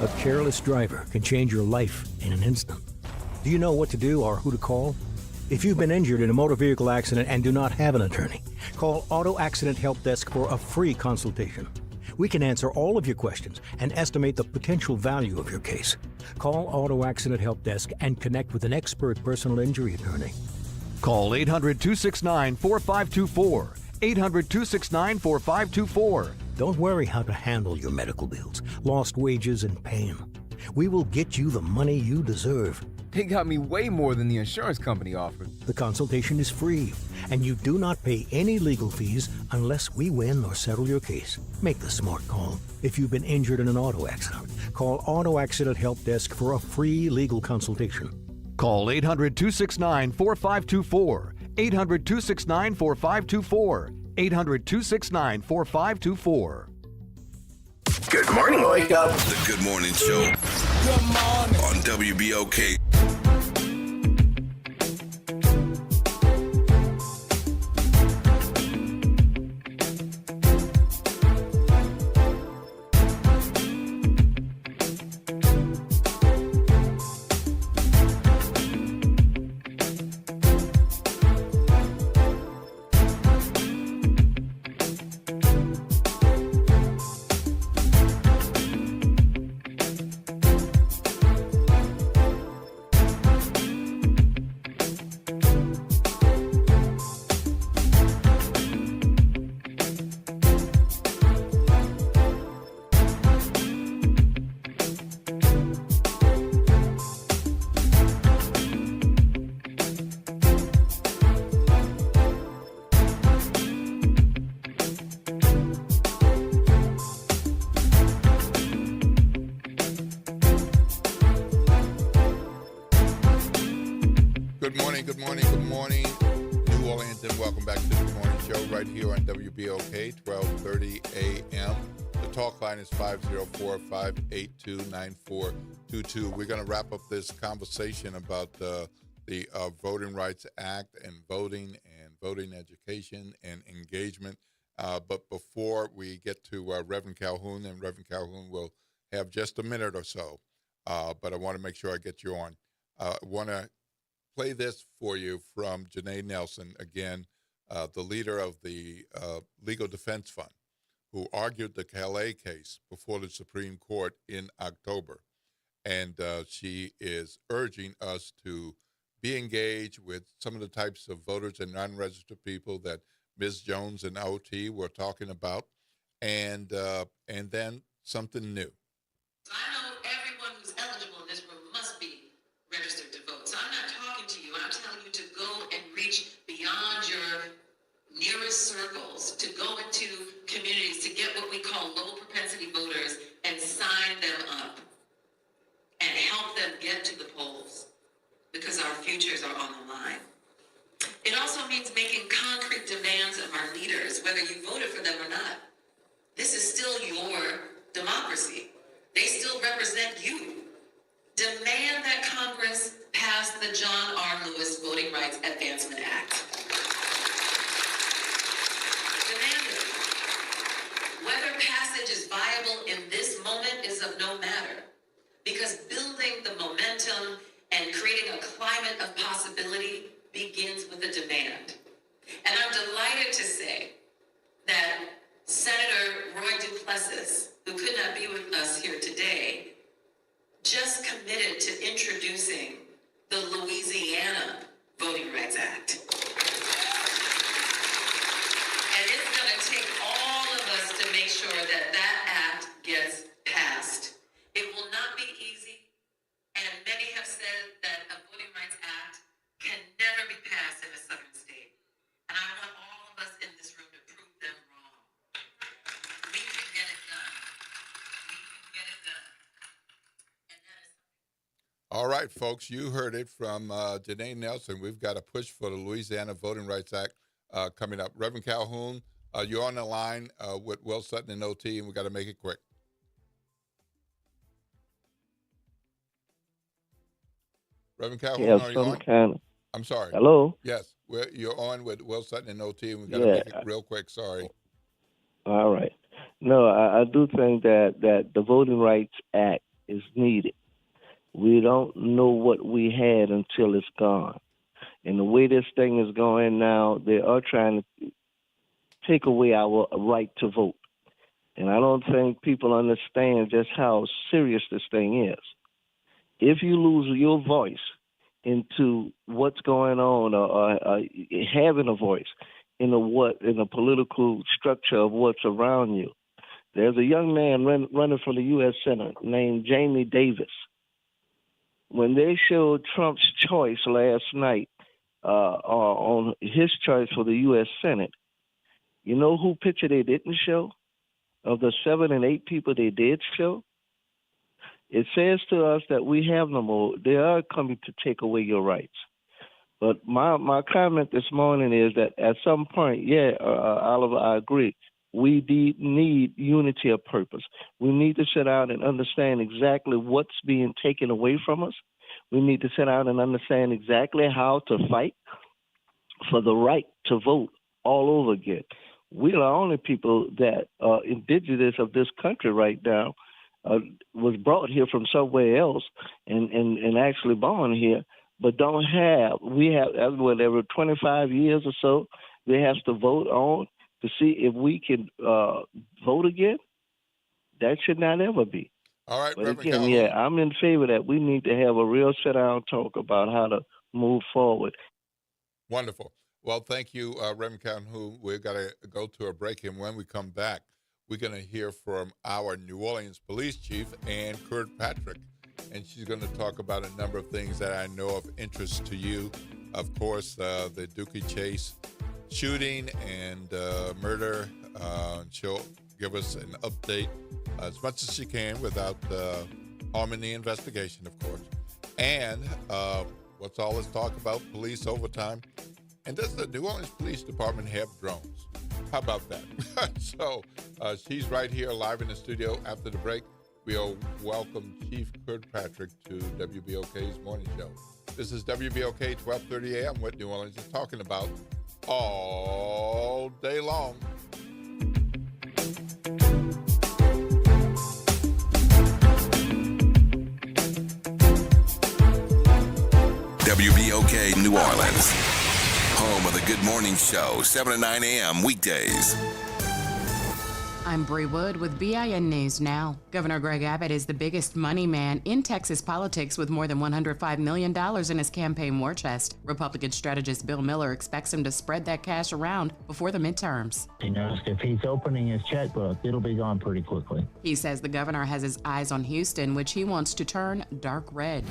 A careless driver can change your life in an instant. Do you know what to do or who to call? If you've been injured in a motor vehicle accident and do not have an attorney, call Auto Accident Help Desk for a free consultation. We can answer all of your questions and estimate the potential value of your case. Call Auto Accident Help Desk and connect with an expert personal injury attorney. Call 800-269-4524. 800-269-4524. Don't worry how to handle your medical bills, lost wages, and pain. We will get you the money you deserve. They got me way more than the insurance company offered. The consultation is free, and you do not pay any legal fees unless we win or settle your case. Make the smart call. If you've been injured in an auto accident, call Auto Accident Help Desk for a free legal consultation. Call 800-269-4524. 800-269-4524. 800-269-4524. Good morning, wake up. The Good Morning Show. Good morning. On WBOK. Good morning, New Orleans, and welcome back to the Good Morning Show right here on WBOK, 1230 a.m. The talk line is 504-582-9422. We're going to wrap up this conversation about the Voting Rights Act and voting education and engagement. But before we get to Reverend Calhoun, and Reverend Calhoun will have just a minute or so, but I want to make sure I get you on. I want to play this for you from Janae Nelson, again, the leader of the Legal Defense Fund, who argued the Calais case before the Supreme Court in October. And she is urging us to be engaged with some of the types of voters and non-registered people that Ms. Jones and OT were talking about, and then something new. I know everyone who's eligible in this room must be registered to vote. So I'm not talking to you. I'm telling you to go and reach beyond your nearest circles, to go into communities, to get what we call low propensity voters and sign them up and help them get to the polls, because our futures are on the line. It also means making concrete demands of our leaders, whether you voted for them or not. This is still your democracy. They still represent you. Demand that Congress pass the John R. Lewis Voting Rights Advancement Act. Demand it. Whether passage is viable in this moment is of no matter, because building the momentum and creating a climate of possibility begins with a demand. And I'm delighted to say that Senator Roy Duplessis, who could not be with us here today, just committed to introducing the Louisiana Voting Rights Act. And it's going to take all of us to make sure that that act gets passed. It will not be easy, and many have said that a Voting Rights Act can never be passed in a southern state. And I want all of us in this room to prove them wrong. We can get it done. We can get it done. And that is All right, folks, you heard it from Janae Nelson. We've got a push for the Louisiana Voting Rights Act coming up. Reverend Calhoun, you're on the line with Will Sutton and OT, and we got to make it quick. Reverend Calhoun, are you on? I'm sorry. Hello? Yes, you're on with Will Sutton and OT, and we got to make it real quick. Sorry. All right. No, I do think that the Voting Rights Act is needed. We don't know what we had until it's gone. And the way this thing is going now, they are trying to take away our right to vote. And I don't think people understand just how serious this thing is. If you lose your voice into what's going on, or having a voice in the political structure of what's around you, there's a young man running for the U.S. Senate named Jamie Davis. When they showed Trump's choice last night on his choice for the U.S. Senate, you know who picture they didn't show? Of the 7 and 8 people they did show? It says to us that we have no more. They are coming to take away your rights. But my comment this morning is that at some point, Oliver, I agree, we need unity of purpose. We need to sit down and understand exactly what's being taken away from us. We need to sit down and understand exactly how to fight for the right to vote all over again. We are the only people that are indigenous of this country right now, was brought here from somewhere else and actually born here, but we have every 25 years or so, they have to vote on to see if we can vote again. That should not ever be. All right, but again, I'm in favor that we need to have a real sit-down talk about how to move forward. Wonderful. Well, thank you, Reverend Calhoun. We've got to go to a break, and when we come back, we're going to hear from our New Orleans Police Chief, Ann Kirkpatrick, and she's going to talk about a number of things that I know of interest to you. Of course, the Dookie Chase shooting and murder. She'll give us an update as much as she can without harming the investigation, of course. And what's all this talk about police overtime? And does the New Orleans Police Department have drones? How about that? So she's right here live in the studio. After the break, we'll welcome Chief Kirkpatrick to WBOK's Morning Show. This is WBOK 1230 AM, what New Orleans is talking about all day long. WBOK New Orleans, home of the Good Morning Show, 7 to 9 a.m. weekdays. I'm Bree Wood with BIN News Now. Governor Greg Abbott is the biggest money man in Texas politics with more than $105 million in his campaign war chest. Republican strategist Bill Miller expects him to spread that cash around before the midterms. He knows if he's opening his checkbook, it'll be gone pretty quickly. He says the governor has his eyes on Houston, which he wants to turn dark red.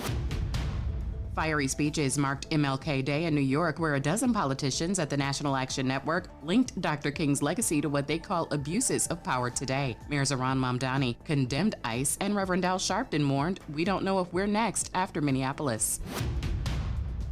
Fiery speeches marked MLK Day in New York, where a dozen politicians at the National Action Network linked Dr. King's legacy to what they call abuses of power today. Mayor Zohran Mamdani condemned ICE, and Reverend Al Sharpton warned, "We don't know if we're next" after Minneapolis.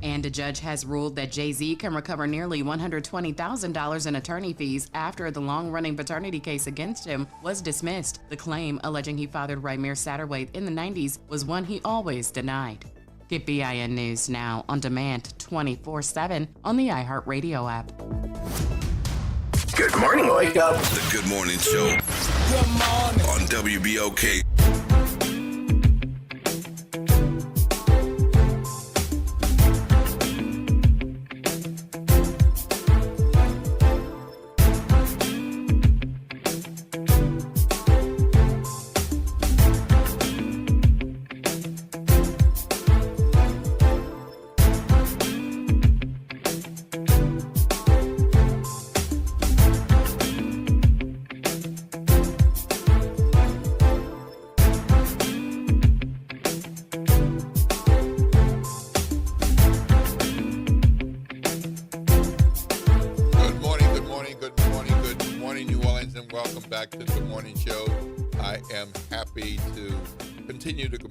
And a judge has ruled that Jay-Z can recover nearly $120,000 in attorney fees after the long-running paternity case against him was dismissed. The claim, alleging he fathered Raymir Satterwhite in the 90s, was one he always denied. Get BIN News Now on demand 24/7 on the iHeartRadio app. Good morning, wake up. The Good Morning Show. Good morning. On WBOK.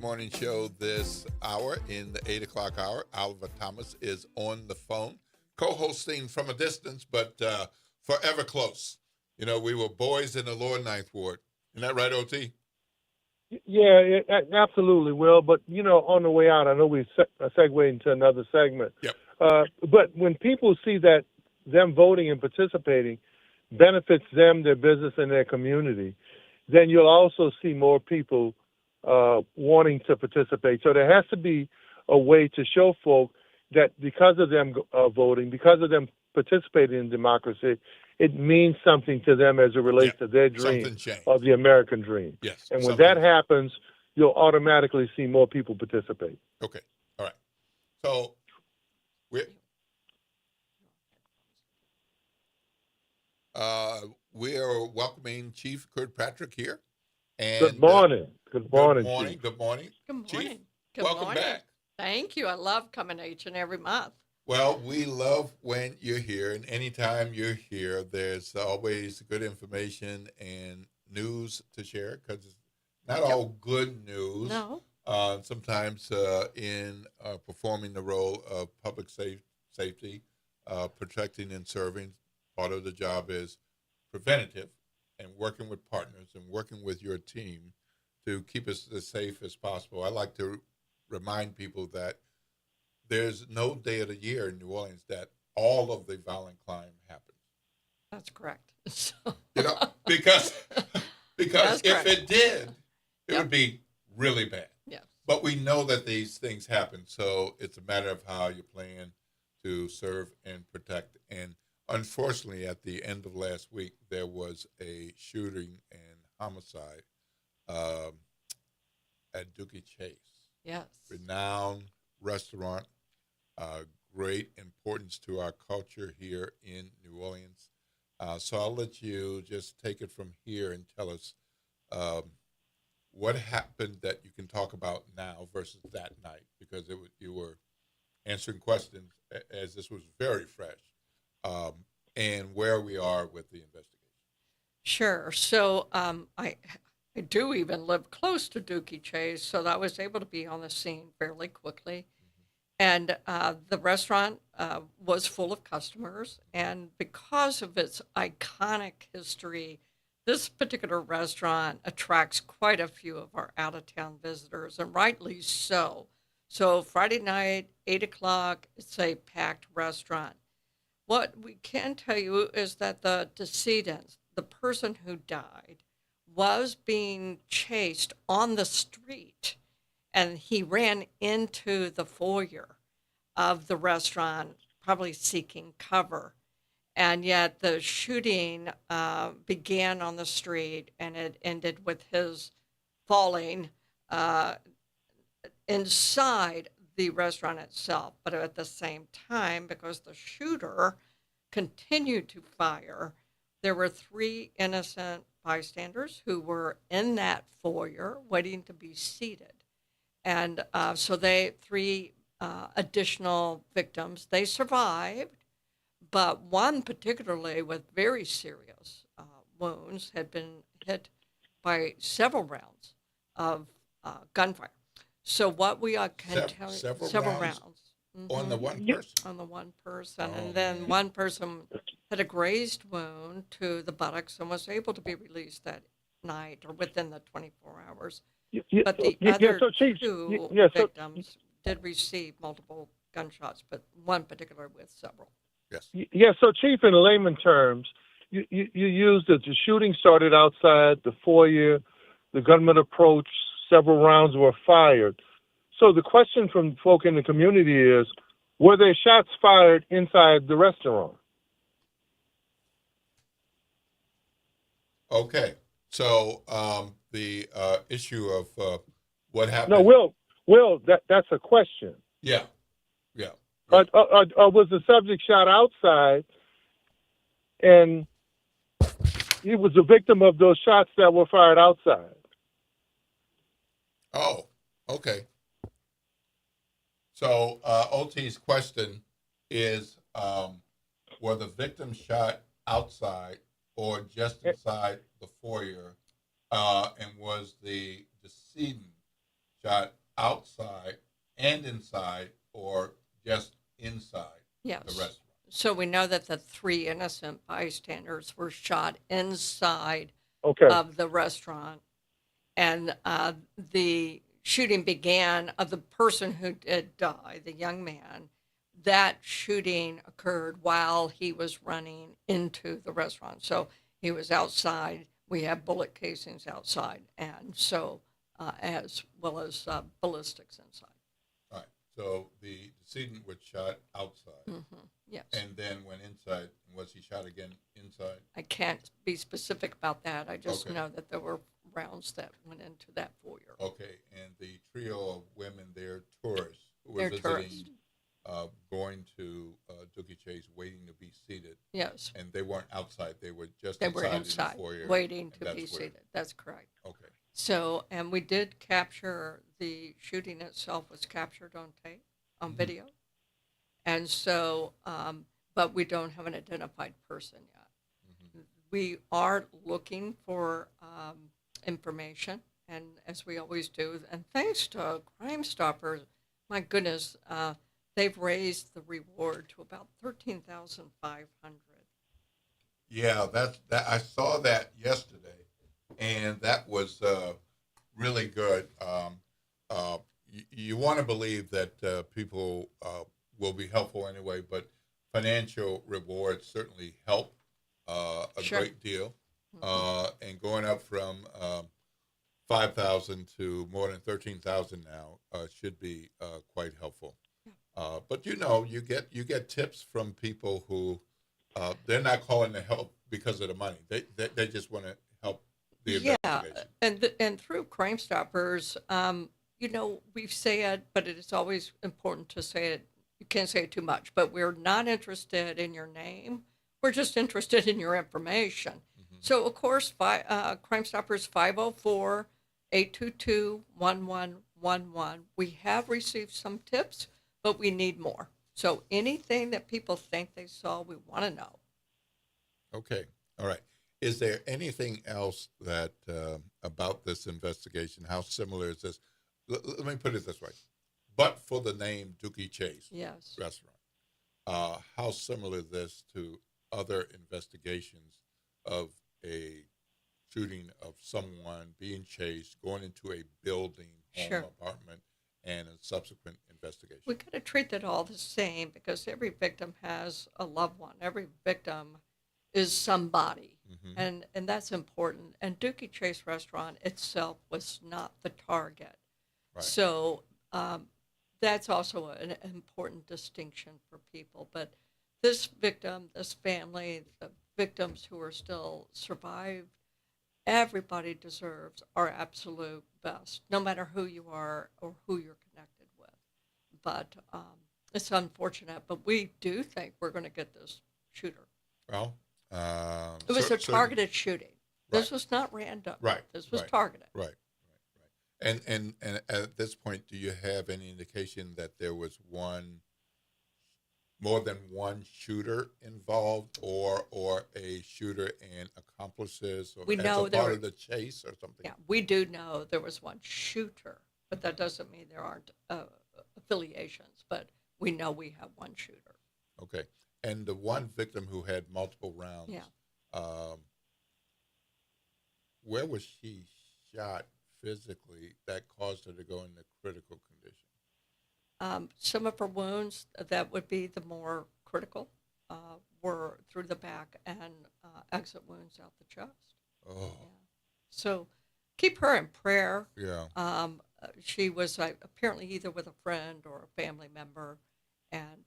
Morning show this hour in the 8 o'clock hour. Oliver Thomas is on the phone, co-hosting from a distance, but forever close. You know, we were boys in the lower Ninth Ward. Isn't that right, OT? Yeah, absolutely, Will. But, you know, on the way out, I know we segue into another segment. Yep. But when people see that them voting and participating benefits them, their business, and their community, then you'll also see more people wanting to participate. So there has to be a way to show folk that because of them voting, because of them participating in democracy, it means something to them as it relates to their dream of the American dream. Yes. And when that happens, you'll automatically see more people participate. Okay. All right. So we are welcoming Chief Kirkpatrick here. And, Good morning. Good morning. Good morning. Chief. Good morning. Good morning. Chief, Good welcome morning. back. Thank you. I love coming each and every month. Well, we love when you're here, and anytime you're here, there's always good information and news to share, because it's not all good news. No. Sometimes in performing the role of public safety, protecting and serving, part of the job is preventative and working with partners and working with your team to keep us as safe as possible. I like to remind people that there's no day of the year in New Orleans that all of the violent crime happens. That's correct. You know, because if correct. it did, it would be really bad. Yes. But we know that these things happen, so it's a matter of how you plan to serve and protect. And unfortunately, at the end of last week, there was a shooting and homicide at Dookie Chase. Yes. Renowned restaurant, great importance to our culture here in New Orleans. So I'll let you just take it from here and tell us what happened that you can talk about now versus that night, because you were answering questions as this was very fresh, and where we are with the investigation. Sure. So I do even live close to Dookie Chase, so I was able to be on the scene fairly quickly. And the restaurant was full of customers, and because of its iconic history, this particular restaurant attracts quite a few of our out-of-town visitors, and rightly so. So Friday night, 8 o'clock, it's a packed restaurant. What we can tell you is that the decedent, the person who died, was being chased on the street, and he ran into the foyer of the restaurant, probably seeking cover. And yet the shooting began on the street, and it ended with his falling inside the restaurant itself. But at the same time, because the shooter continued to fire, there were 3 innocent bystanders who were in that foyer waiting to be seated. And so 3 additional victims, they survived, but one particularly with very serious wounds had been hit by several rounds of gunfire. So what we can tell you, several rounds. On the one person? On the one person. And then one person had a grazed wound to the buttocks and was able to be released that night or within the 24 hours. But the other two victims did receive multiple gunshots, but one particular with several. Yes. Yeah, so Chief, in layman terms, you used that the shooting started outside the foyer, the gunman approached, several rounds were fired. So the question from folk in the community is, were there shots fired inside the restaurant? Okay. So the issue of what happened. No, Will, that's a question. Yeah. Yeah. Right. Or was the subject shot outside and he was a victim of those shots that were fired outside? Oh, okay. So OT's question is, were the victims shot outside or just inside the foyer? And was the decedent shot outside and inside or just inside the restaurant? So we know that the 3 innocent bystanders were shot inside of the restaurant. And the shooting began of the person who did die, the young man. That shooting occurred while he was running into the restaurant. So he was outside. We have bullet casings outside, and so as well as ballistics inside. All right. So the decedent was shot outside. Mm-hmm. Yes. And then went inside. Was he shot again inside? I can't be specific about that. I just know that there were rounds that went into that foyer. Okay. And the trio of women, they're tourists who were visiting, going to Dookie Chase, waiting to be seated. Yes. And they weren't outside. They were just inside in the foyer, waiting to be seated. That's correct. Okay. So, and we did capture the shooting itself was captured on tape, on video. And so, but we don't have an identified person yet. Mm-hmm. We are looking for information, and as we always do, and thanks to Crime Stoppers, my goodness, they've raised the reward to about $13,500. Yeah, that I saw that yesterday, and that was really good. You want to believe that people will be helpful anyway, but financial rewards certainly help a great deal. And going up from 5,000 to more than 13,000 now should be quite helpful. But you get tips from people who they're not calling to help because of the money. They just want to help the investigation. And through Crime Stoppers, we say it, but it is always important to say it. You can't say it too much, but we're not interested in your name. We're just interested in your information. Mm-hmm. So, of course, Crime Stoppers 504-822-1111. We have received some tips, but we need more. So anything that people think they saw, we want to know. Okay. All right. Is there anything else that about this investigation? How similar is this? Let me put it this way. But for the name Dookie Chase restaurant, how similar is this to other investigations of a shooting of someone being chased, going into a building, home, apartment, and subsequent investigation. We got to treat that all the same because every victim has a loved one. Every victim is somebody, and that's important. And Dookie Chase Restaurant itself was not the target. Right. So that's also an important distinction for people. But this victim, this family, the victims who are still survived, everybody deserves our absolute best, no matter who you are or who you're connected with. But it's unfortunate, but we do think we're going to get this shooter. Well, it was a targeted shooting. This Right. was not random. Right. This was right, targeted. Right. And at this point, do you have any indication that there was more than one shooter involved, or a shooter and accomplices, or We as know a there part were- of the chase or something? Yeah, we do know there was one shooter, but that doesn't mean there aren't affiliations. But we know we have one shooter. Okay. And the one victim who had multiple rounds, Yeah. Where was she shot physically that caused her to go into critical condition? Some of her wounds that would be the more critical were through the back and exit wounds out the chest. Oh. Yeah. So keep her in prayer. Yeah. She was apparently either with a friend or a family member, and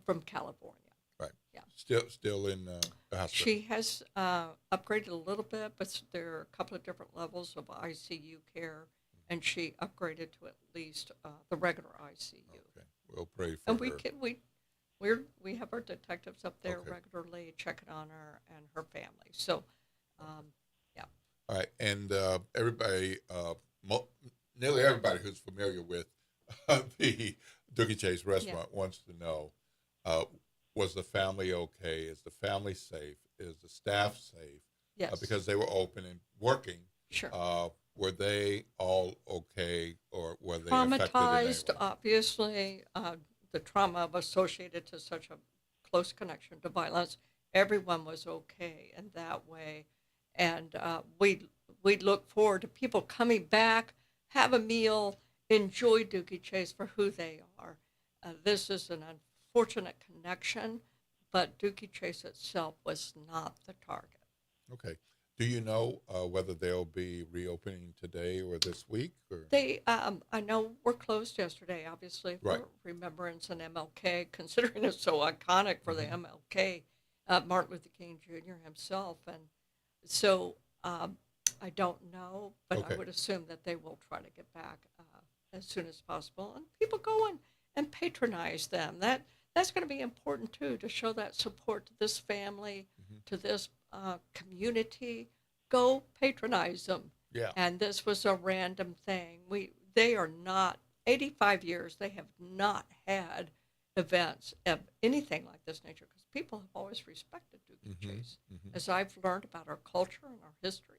from California. Right. Yeah. Still in the hospital. She has upgraded a little bit, but there are a couple of different levels of ICU care, and she upgraded to at least the regular ICU. Okay. We'll pray for And her. we have our detectives up there regularly checking on her and her family. So, yeah. All right, and everybody, nearly everybody who's familiar with the Dookie Chase restaurant wants to know, was the family okay? Is the family safe? Is the staff safe? Yes. Because they were open and working. Sure. Were they all okay, or were they affected in any Traumatized, way? obviously, the trauma associated to such a close connection to violence. Everyone was okay in that way. And we look forward to people coming back, have a meal, enjoy Dookie Chase for who they are. This is an unfortunate connection, but Dookie Chase itself was not the target. Okay. Do you know whether they'll be reopening today or this week? Or? They, I know we're closed yesterday, obviously, for Right. Remembrance and MLK, considering it's so iconic for the MLK, Martin Luther King Jr. himself. And so I don't know, but I would assume that they will try to get back as soon as possible. And people go and patronize them. That's going to be important, too, to show that support to this family, to this community. Go patronize them. Yeah. And this was a random thing. They are not 85 years. They have not had events of anything like this nature because people have always respected Dookie Chase, as I've learned about our culture and our history,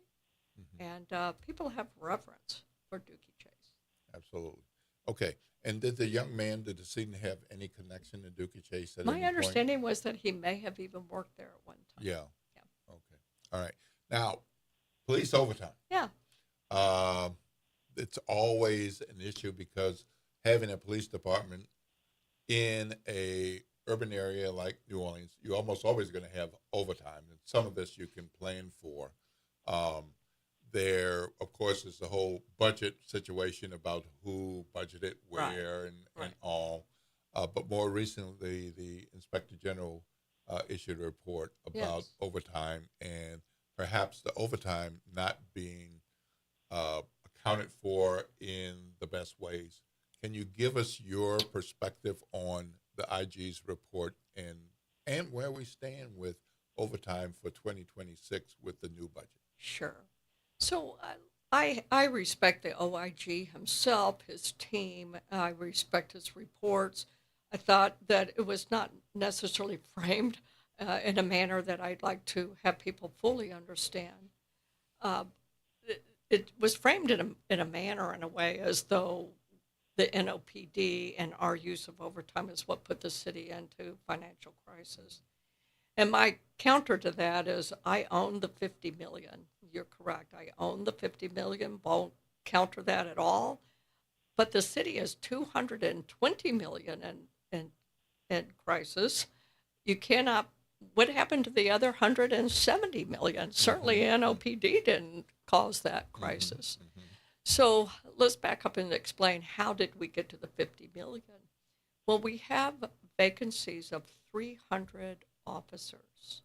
and people have reverence for Dookie Chase. Absolutely. Okay. And did the young man, the decedent, have any connection to Dookie Chase at My any point? understanding was that he may have even worked there at one time. Yeah. Okay. All right. Now, police overtime. Yeah. It's always an issue because having a police department in a urban area like New Orleans, you're almost always going to have overtime, and some of this you can plan for. There, of course, is the whole budget situation about who budgeted where and all. But more recently, the Inspector General issued a report about overtime and perhaps the overtime not being accounted for in the best ways. Can you give us your perspective on the IG's report and where we stand with overtime for 2026 with the new budget? Sure. So I respect the OIG himself, his team. I respect his reports. I thought that it was not necessarily framed in a manner that I'd like to have people fully understand. It was framed in a manner, in a way, as though the NOPD and our use of overtime is what put the city into financial crisis. And my counter to that is I own the $50 million. You're correct. I own the $50 million. Won't counter that at all. but the city is 220 million in crisis. You cannot. What happened to the other 170 million? Certainly, NOPD didn't cause that crisis. So let's back up and explain, how did we get to the 50 million? Well, we have vacancies of 300 officers.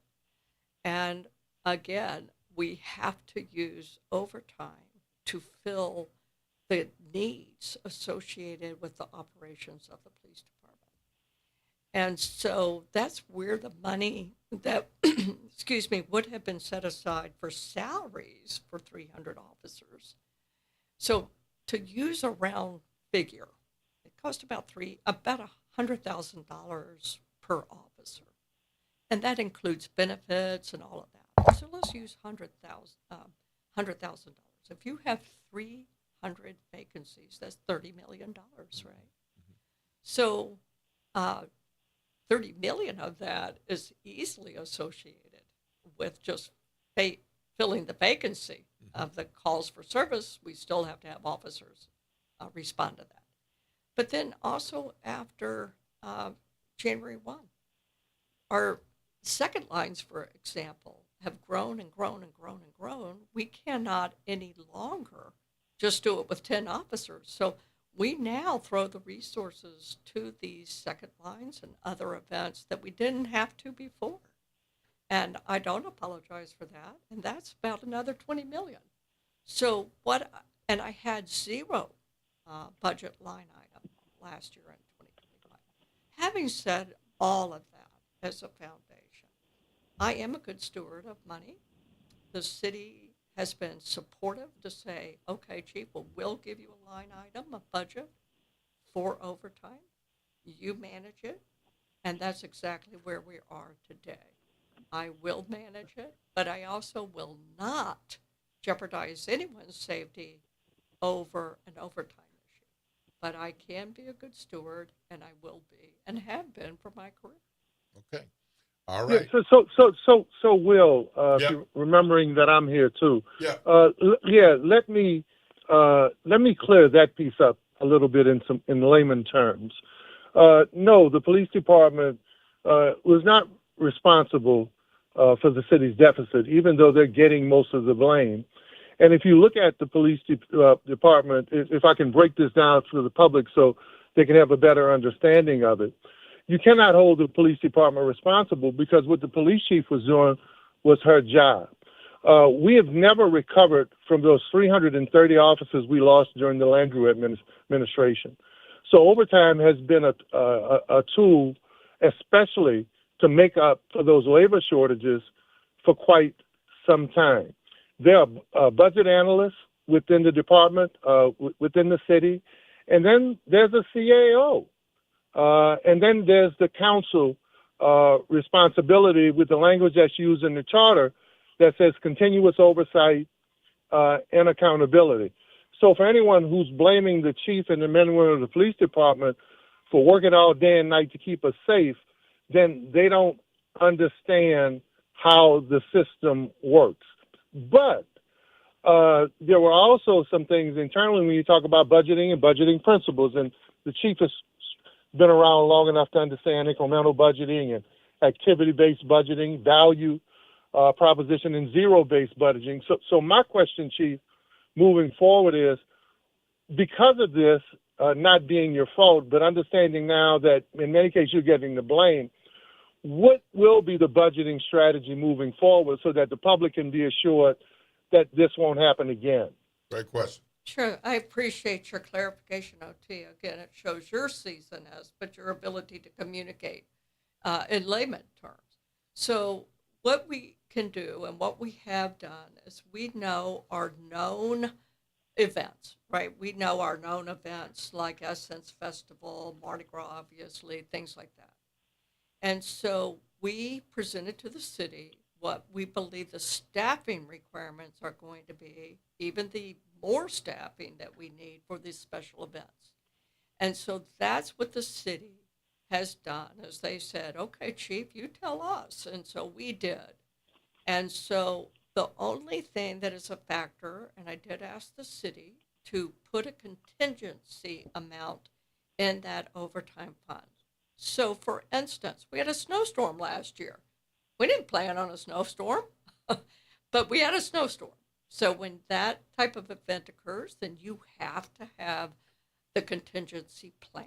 And again, we have to use overtime to fill the needs associated with the operations of the police department. And so that's where the money that, excuse me, would have been set aside for salaries for 300 officers. So to use a round figure, it cost about $100,000 per officer. And that includes benefits and all of that. So let's use $100,000. If you have 300 vacancies, that's $30 million, right? So 30 million of that is easily associated with just filling the vacancy of the calls for service. We still have to have officers respond to that. But then also after January 1, our second lines, for example, have grown and grown and grown and grown. We cannot any longer just do it with 10 officers. So we now throw the resources to these second lines and other events that we didn't have to before. And I don't apologize for that. And that's about another 20 million. So and I had zero budget line item last year in 2025. Having said all of that as a foundation, I am a good steward of money. The city has been supportive to say, okay, Chief, well, we'll give you a line item, a budget for overtime. You manage it. And that's exactly where we are today. I will manage it, but I also will not jeopardize anyone's safety over an overtime issue. But I can be a good steward, and I will be, and have been for my career. Okay. All right. Yeah, so Will, if you're remembering that I'm here too. Yeah. Let me clear that piece up a little bit in layman terms. No, the police department was not responsible for the city's deficit, even though they're getting most of the blame. And if you look at the police department, if I can break this down for the public so they can have a better understanding of it, you cannot hold the police department responsible because what the police chief was doing was her job. We have never recovered from those 330 officers we lost during the Landrieu administration. So overtime has been a tool, especially to make up for those labor shortages for quite some time. There are budget analysts within the department, within the city, and then there's a CAO. And then there's the council responsibility with the language that's used in the charter that says continuous oversight and accountability. So for anyone who's blaming the chief and the men and women of the police department for working all day and night to keep us safe, then they don't understand how the system works. But there were also some things internally when you talk about budgeting and budgeting principles, and the chief has been around long enough to understand incremental budgeting and activity-based budgeting, value proposition, and zero-based budgeting. So my question, Chief, moving forward is, because of this not being your fault, but understanding now that in many cases you're getting the blame, what will be the budgeting strategy moving forward so that the public can be assured that this won't happen again? Great question. Sure. I appreciate your clarification, OT. Again, it shows your seasonedness, but your ability to communicate in layman terms. So what we can do and what we have done is we know our known events, right? We know our known events like Essence Festival, Mardi Gras, obviously, things like that. And so we presented to the city what we believe the staffing requirements are going to be, even the more staffing that we need for these special events. And so that's what the city has done, is they said, okay, Chief, you tell us. And so we did. And so the only thing that is a factor, and I did ask the city to put a contingency amount in that overtime fund. So, for instance, we had a snowstorm last year. We didn't plan on a snowstorm, but we had a snowstorm. So when that type of event occurs, then you have to have the contingency plan.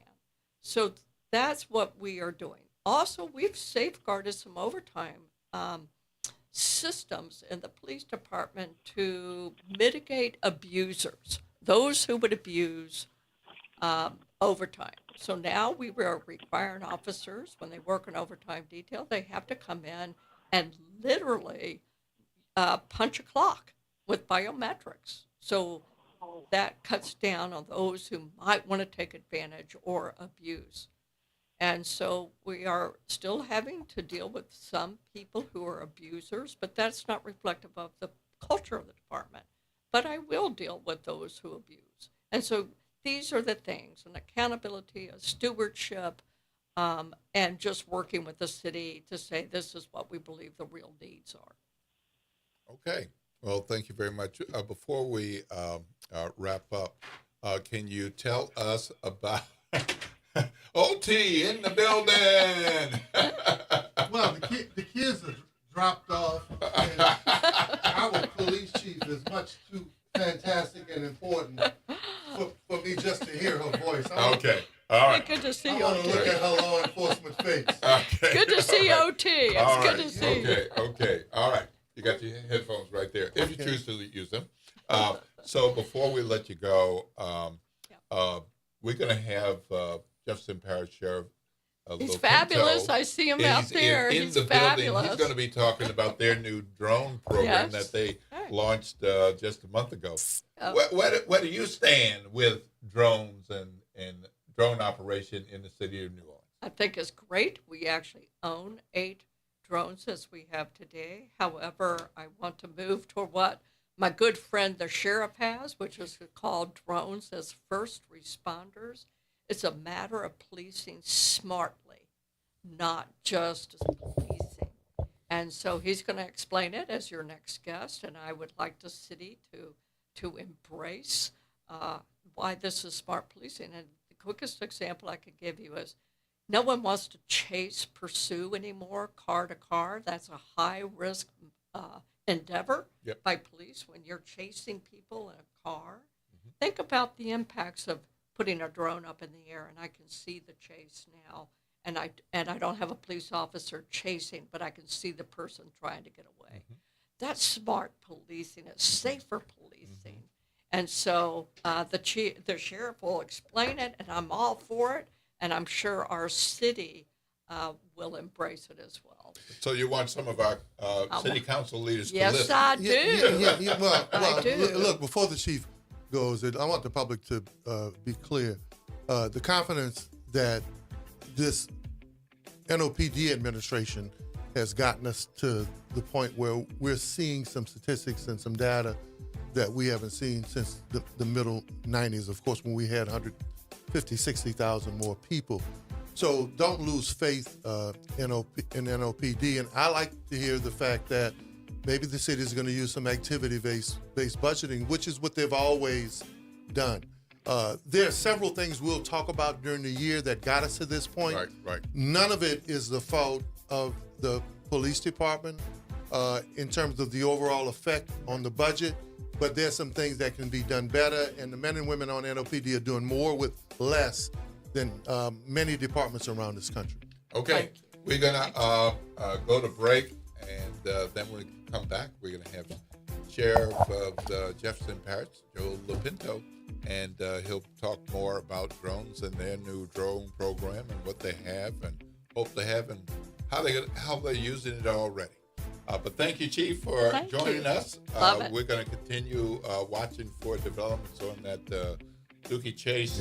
So that's what we are doing. Also, we've safeguarded some overtime systems in the police department to mitigate abusers, those who would abuse overtime. So now we are requiring officers, when they work an overtime detail, they have to come in and literally punch a clock with biometrics. So that cuts down on those who might want to take advantage or abuse. And so we are still having to deal with some people who are abusers, but that's not reflective of the culture of the department. But I will deal with those who abuse. And so these are the things, an accountability, a stewardship, and just working with the city to say this is what we believe the real needs are. Okay. Well, thank you very much. Before we wrap up, can you tell us about OT in the building? Well, the kids are dropped off, and our police chief is much too fantastic and important for me just to hear her voice. Okay. All right. Good to see I you, want OT. to look at her law enforcement face. Okay. Good to see OT. It's All good right. to see you. Okay. All right. You got your headphones right there, if you choose to use them. So before we let you go, we're going to have Jefferson Parish Sheriff. He's fabulous. I see him out there. In He's the fabulous. building. He's going to be talking about their new drone program Yes. that they Right. launched just a month ago. Where do you stand with drones and drone operation in the city of New Orleans? I think it's great. We actually own 8 drones as we have today. However, I want to move toward what my good friend the sheriff has, which is called drones as first responders. It's a matter of policing smartly, not just policing. And so he's going to explain it as your next guest, and I would like the city to embrace why this is smart policing. And the quickest example I could give you is no one wants to pursue anymore, car to car. That's a high-risk endeavor by police when you're chasing people in a car. Think about the impacts of putting a drone up in the air, and I can see the chase now. And I don't have a police officer chasing, but I can see the person trying to get away. That's smart policing. It's safer policing. And so the sheriff will explain it, and I'm all for it. And I'm sure our city will embrace it as well. So you want some of our city council leaders to Yes, listen? I do. Well, I do. Look, before the chief goes, I want the public to be clear. The confidence that this NOPD administration has gotten us to the point where we're seeing some statistics and some data that we haven't seen since the middle 90s, of course, when we had 150, 60,000 more people. So don't lose faith in NOPD. And I like to hear the fact that maybe the city is going to use some activity-based budgeting, which is what they've always done. There are several things we'll talk about during the year that got us to this point. Right. None of it is the fault of the police department in terms of the overall effect on the budget, but there's some things that can be done better, and the men and women on NOPD are doing more with less than many departments around this country. Okay, we're going to go to break, and then when we come back, we're going to have Sheriff of Jefferson Parish, Joe Lopinto, and he'll talk more about drones and their new drone program and what they have and hope to have and how they're using it already. But thank you, Chief, for joining us. Love it. We're going to continue watching for developments on that Dookie Chase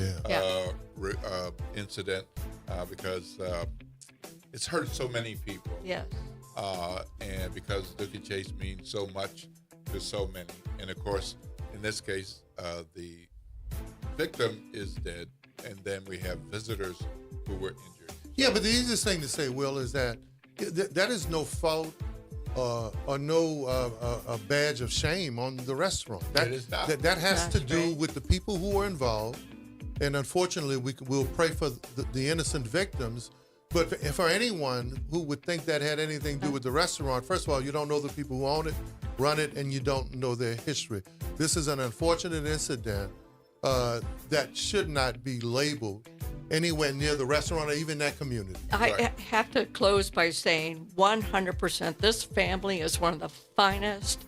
incident because it's hurt so many people. Yes. And because Dookie Chase means so much to so many. And of course, in this case, the victim is dead, and then we have visitors who were injured. Yeah, but the easiest thing to say, Will, is that that is no fault or no a badge of shame on the restaurant. It is not. That has to do with the people who are involved, and unfortunately, we'll pray for the innocent victims. But for anyone who would think that had anything to do with the restaurant, first of all, you don't know the people who own it, run it, and you don't know their history. This is an unfortunate incident that should not be labeled anywhere near the restaurant or even that community. I have to close by saying 100%, this family is one of the finest,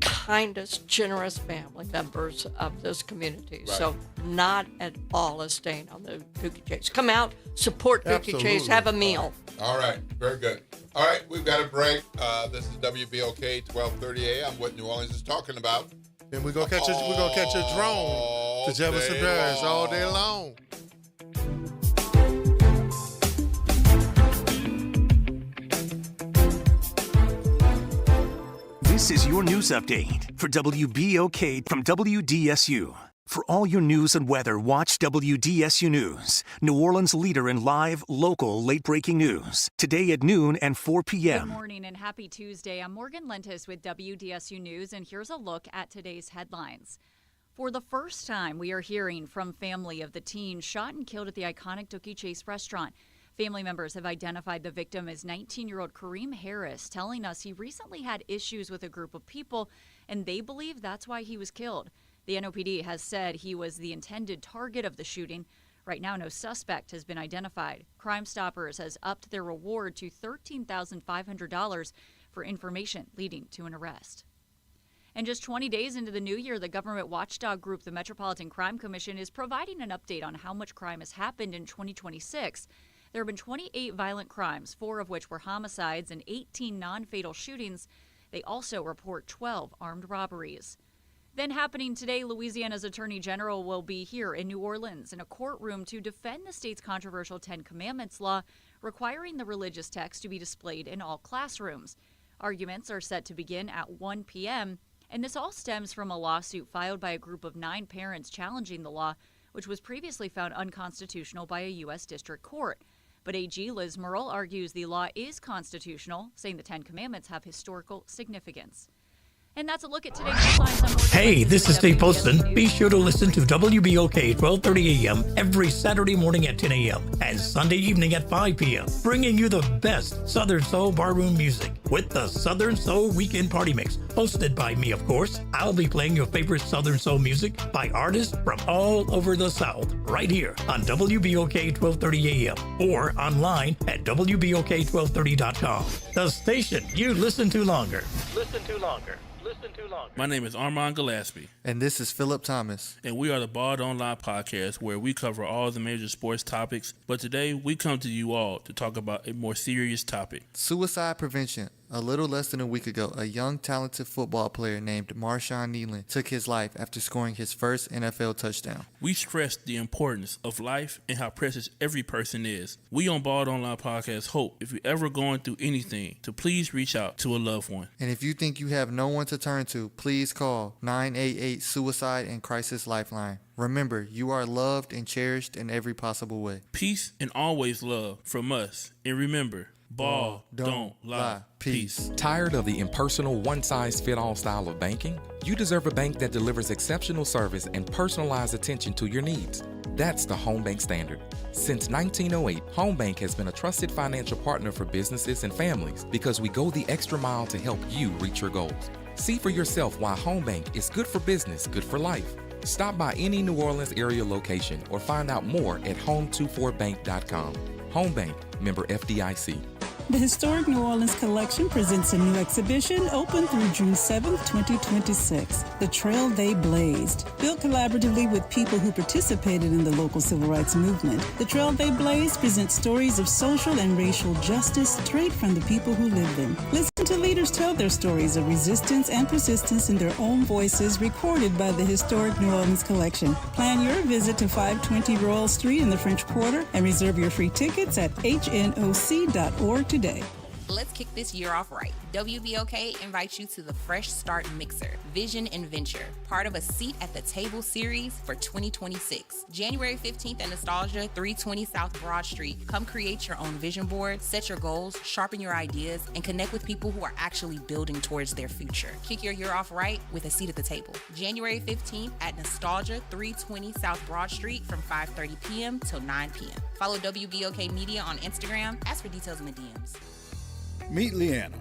kindest, generous family members of this community. Right. So not at all a stain on the Dookie Chase. Come out, support Dookie Chase, have a meal. All right, very good. All right, we've got a break. This is WBOK 1230 AM, what New Orleans is talking about. And we're gonna catch a drone to Jefferson Parish all day long. This is your news update for WBOK from WDSU. For all your news and weather, watch WDSU News, New Orleans' leader in live, local, late-breaking news. Today at noon and 4 p.m. Good morning and happy Tuesday. I'm Morgan Lentis with WDSU News, and here's a look at today's headlines. For the first time, we are hearing from family of the teen shot and killed at the iconic Dookie Chase restaurant. Family members have identified the victim as 19-year-old Kareem Harris, telling us he recently had issues with a group of people, and they believe that's why he was killed. The NOPD has said he was the intended target of the shooting. Right now, no suspect has been identified. Crime Stoppers has upped their reward to $13,500 for information leading to an arrest. And just 20 days into the new year, the government watchdog group, the Metropolitan Crime Commission, is providing an update on how much crime has happened in 2026. There have been 28 violent crimes, 4 of which were homicides, and 18 non-fatal shootings. They also report 12 armed robberies. Then happening today, Louisiana's Attorney General will be here in New Orleans in a courtroom to defend the state's controversial Ten Commandments law, requiring the religious text to be displayed in all classrooms. Arguments are set to begin at 1 p.m., and this all stems from a lawsuit filed by a group of 9 parents challenging the law, which was previously found unconstitutional by a U.S. district court. But AG Liz Murrell argues the law is constitutional, saying the Ten Commandments have historical significance. And that's a look at today's headlines. Hey, this is Steve Poston. Be sure to listen to WBOK 1230 AM every Saturday morning at 10 a.m. and Sunday evening at 5 p.m., bringing you the best Southern Soul barroom music with the Southern Soul Weekend Party Mix, hosted by me, of course. I'll be playing your favorite Southern Soul music by artists from all over the South, right here on WBOK 1230 AM or online at WBOK1230.com. The station you listen to longer. Listen to longer. My name is Armand Gillespie. And this is Philip Thomas. And we are the Balled Online podcast, where we cover all the major sports topics. But today, we come to you all to talk about a more serious topic. Suicide prevention. A little less than a week ago, a young, talented football player named Marshawn Nealon took his life after scoring his first NFL touchdown. We stress the importance of life and how precious every person is. We on Balled Online Podcast hope, if you're ever going through anything, to please reach out to a loved one. And if you think you have no one to turn to, please call 988 Suicide and Crisis Lifeline. Remember, you are loved and cherished in every possible way. Peace and always love from us. And remember, ball don't lie. Peace. Tired of the impersonal, one-size-fits-all style of banking? You deserve a bank that delivers exceptional service and personalized attention to your needs. That's the Home Bank Standard. Since 1908, Home Bank has been a trusted financial partner for businesses and families because we go the extra mile to help you reach your goals. See for yourself why Home Bank is good for business, good for life. Stop by any New Orleans area location or find out more at home24bank.com. Home Bank, member FDIC. The Historic New Orleans Collection presents a new exhibition open through June 7th, 2026, The Trail They Blazed. Built collaboratively with people who participated in the local civil rights movement, The Trail They Blazed presents stories of social and racial justice straight from the people who lived them. Listen to leaders tell their stories of resistance and persistence in their own voices, recorded by the Historic New Orleans Collection. Plan your visit to 520 Royal Street in the French Quarter and reserve your free tickets at hnoc.org today. let's kick this year off right. WBOK invites you to the Fresh Start Mixer, Vision and Venture, part of a Seat at the Table series for 2026. January 15th at Nostalgia, 320 South Broad Street. Come create your own vision board, set your goals, sharpen your ideas, and connect with people who are actually building towards their future. Kick your year off right with a seat at the table. January 15th at Nostalgia, 320 South Broad Street from 5:30 p.m. till 9 p.m. Follow WBOK Media on Instagram. Ask for details in the DMs. Meet Leanna,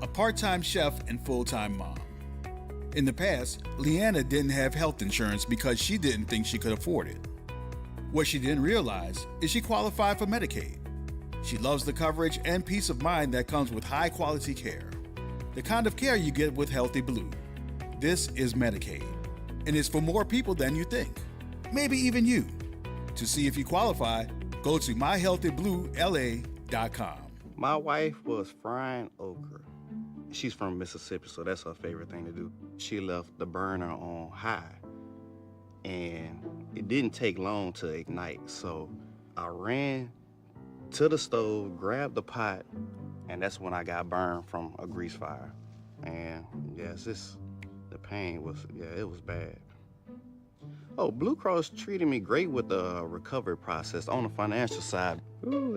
a part-time chef and full-time mom. In the past, Leanna didn't have health insurance because she didn't think she could afford it. What she didn't realize is she qualified for Medicaid. She loves the coverage and peace of mind that comes with high-quality care. The kind of care you get with Healthy Blue. This is Medicaid, and it's for more people than you think. Maybe even you. To see if you qualify, go to myhealthybluela.com. My wife was frying okra. She's from Mississippi, so that's her favorite thing to do. She left the burner on high, and it didn't take long to ignite. So I ran to the stove, grabbed the pot, and that's when I got burned from a grease fire. And yes, the pain was, it was bad. Oh, Blue Cross treated me great with the recovery process. On the financial side,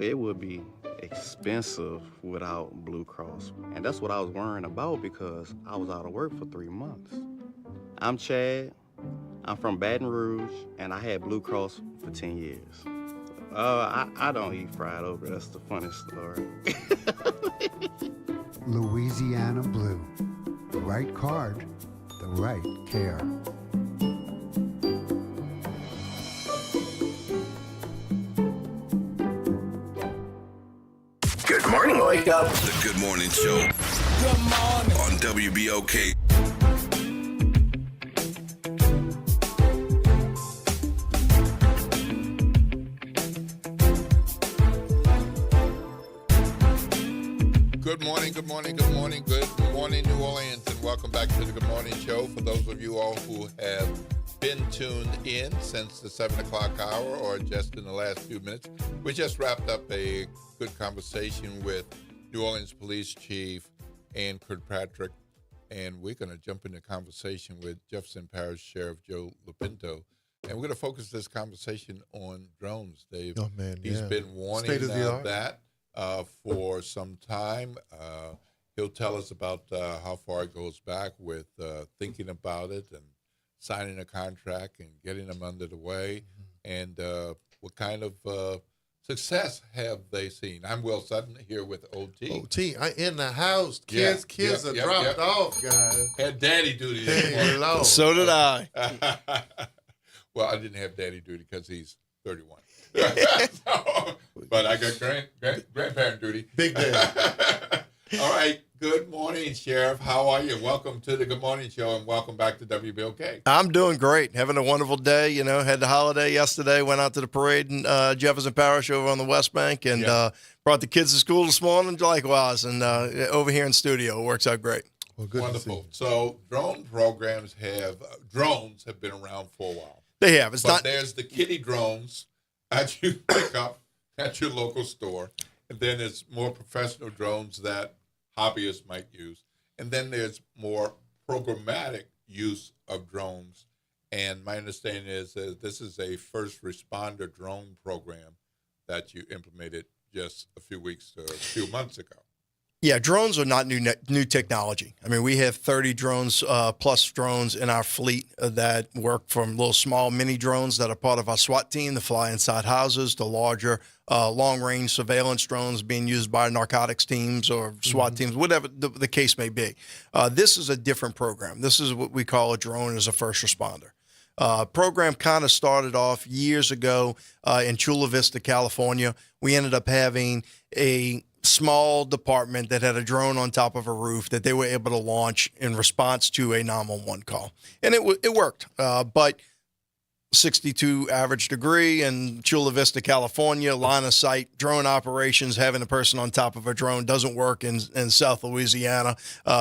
it would be expensive without Blue Cross. And that's what I was worrying about because I was out of work for 3 months. I'm Chad. I'm from Baton Rouge, and I had Blue Cross for 10 years. I don't eat fried okra. That's the funniest story. Louisiana Blue. The right card, the right care. Good morning, wake up. The Good Morning Show. Good morning. On WBOK. Good morning, good morning, good morning, good morning, New Orleans, and welcome back to the Good Morning Show. For those of you all who have been tuned in since the 7 o'clock hour or just in the last few minutes, we just wrapped up a good conversation with New Orleans Police Chief Ann Kirkpatrick, and we're going to jump into conversation with Jefferson Parish Sheriff Joe Lupinto, and we're going to focus this conversation on drones, Dave. Oh, man, He's been warning that for some time. He'll tell us about how far it goes back with thinking about it and signing a contract and getting them under the way, and what kind of success have they seen? I'm Will Sutton here with OT. OT, I in the house. Kids are dropped off, guys. Had daddy duty this morning. Lord. So did I. Well, I didn't have daddy duty because he's 31. But I got grandparent duty. Big day. All right. Good morning, Sheriff. How are you? Welcome to the Good Morning Show, and welcome back to WBOK. I'm doing great. Having a wonderful day. You know, had the holiday yesterday, went out to the parade in Jefferson Parish over on the West Bank, and brought the kids to school this morning likewise. And over here in studio, it works out great. Well, good. Wonderful. So drones have been around for a while. They have. There's the kitty drones that you pick up at your local store, and then there's more professional drones that hobbyists might use, and then there's more programmatic use of drones. And my understanding is that this is a first responder drone program that you implemented just a few weeks or a few months ago. Yeah, drones are not new technology. I mean, we have 30 drones plus drones in our fleet that work from little small mini drones that are part of our SWAT team that fly inside houses to larger long-range surveillance drones being used by narcotics teams or SWAT teams, whatever the case may be. This is a different program. This is what we call a drone as a first responder. Program kind of started off years ago in Chula Vista, California. We ended up having a small department that had a drone on top of a roof that they were able to launch in response to a 911 call. And it worked. But 62 average degree in Chula Vista, California, line of sight drone operations, having a person on top of a drone doesn't work in South Louisiana.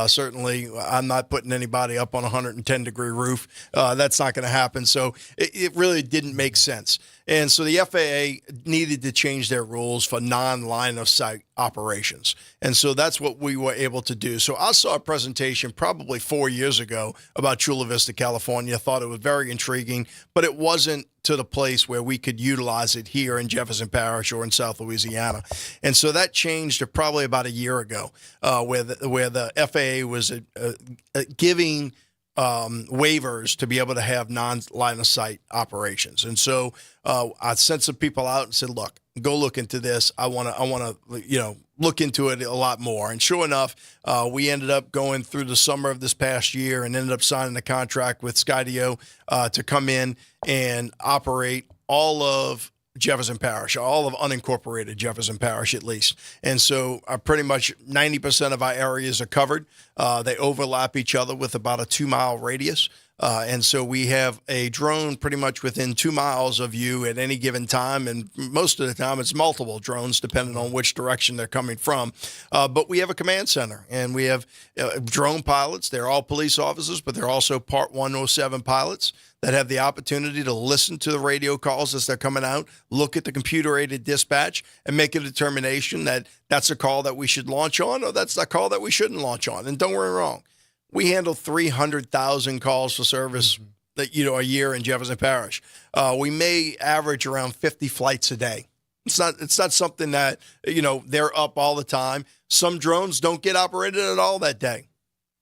Certainly, I'm not putting anybody up on a 110 degree roof. That's not going to happen. So it really didn't make sense. And so the FAA needed to change their rules for non-line of sight operations. And so that's what we were able to do. So I saw a presentation probably 4 years ago about Chula Vista, California. I thought it was very intriguing, but it wasn't to the place where we could utilize it here in Jefferson Parish or in South Louisiana. And so that changed probably about a year ago, where the FAA was giving waivers to be able to have non-line of sight operations. And so I sent some people out and said, look, go look into this. I want to, look into it a lot more. And sure enough, we ended up going through the summer of this past year and ended up signing a contract with Skydio to come in and operate all of Jefferson Parish, all of unincorporated Jefferson Parish at least. And so pretty much 90% of our areas are covered. They overlap each other with about a 2-mile radius. And so we have a drone pretty much within 2 miles of you at any given time. And most of the time it's multiple drones depending on which direction they're coming from. But we have a command center and we have drone pilots. They're all police officers, but they're also Part 107 pilots that have the opportunity to listen to the radio calls as they're coming out, look at the computer-aided dispatch, and make a determination that that's a call that we should launch on or that's a call that we shouldn't launch on. And don't get me wrong, we handle 300,000 calls for service that a year in Jefferson Parish. We may average around 50 flights a day. It's not something that they're up all the time. Some drones don't get operated at all that day.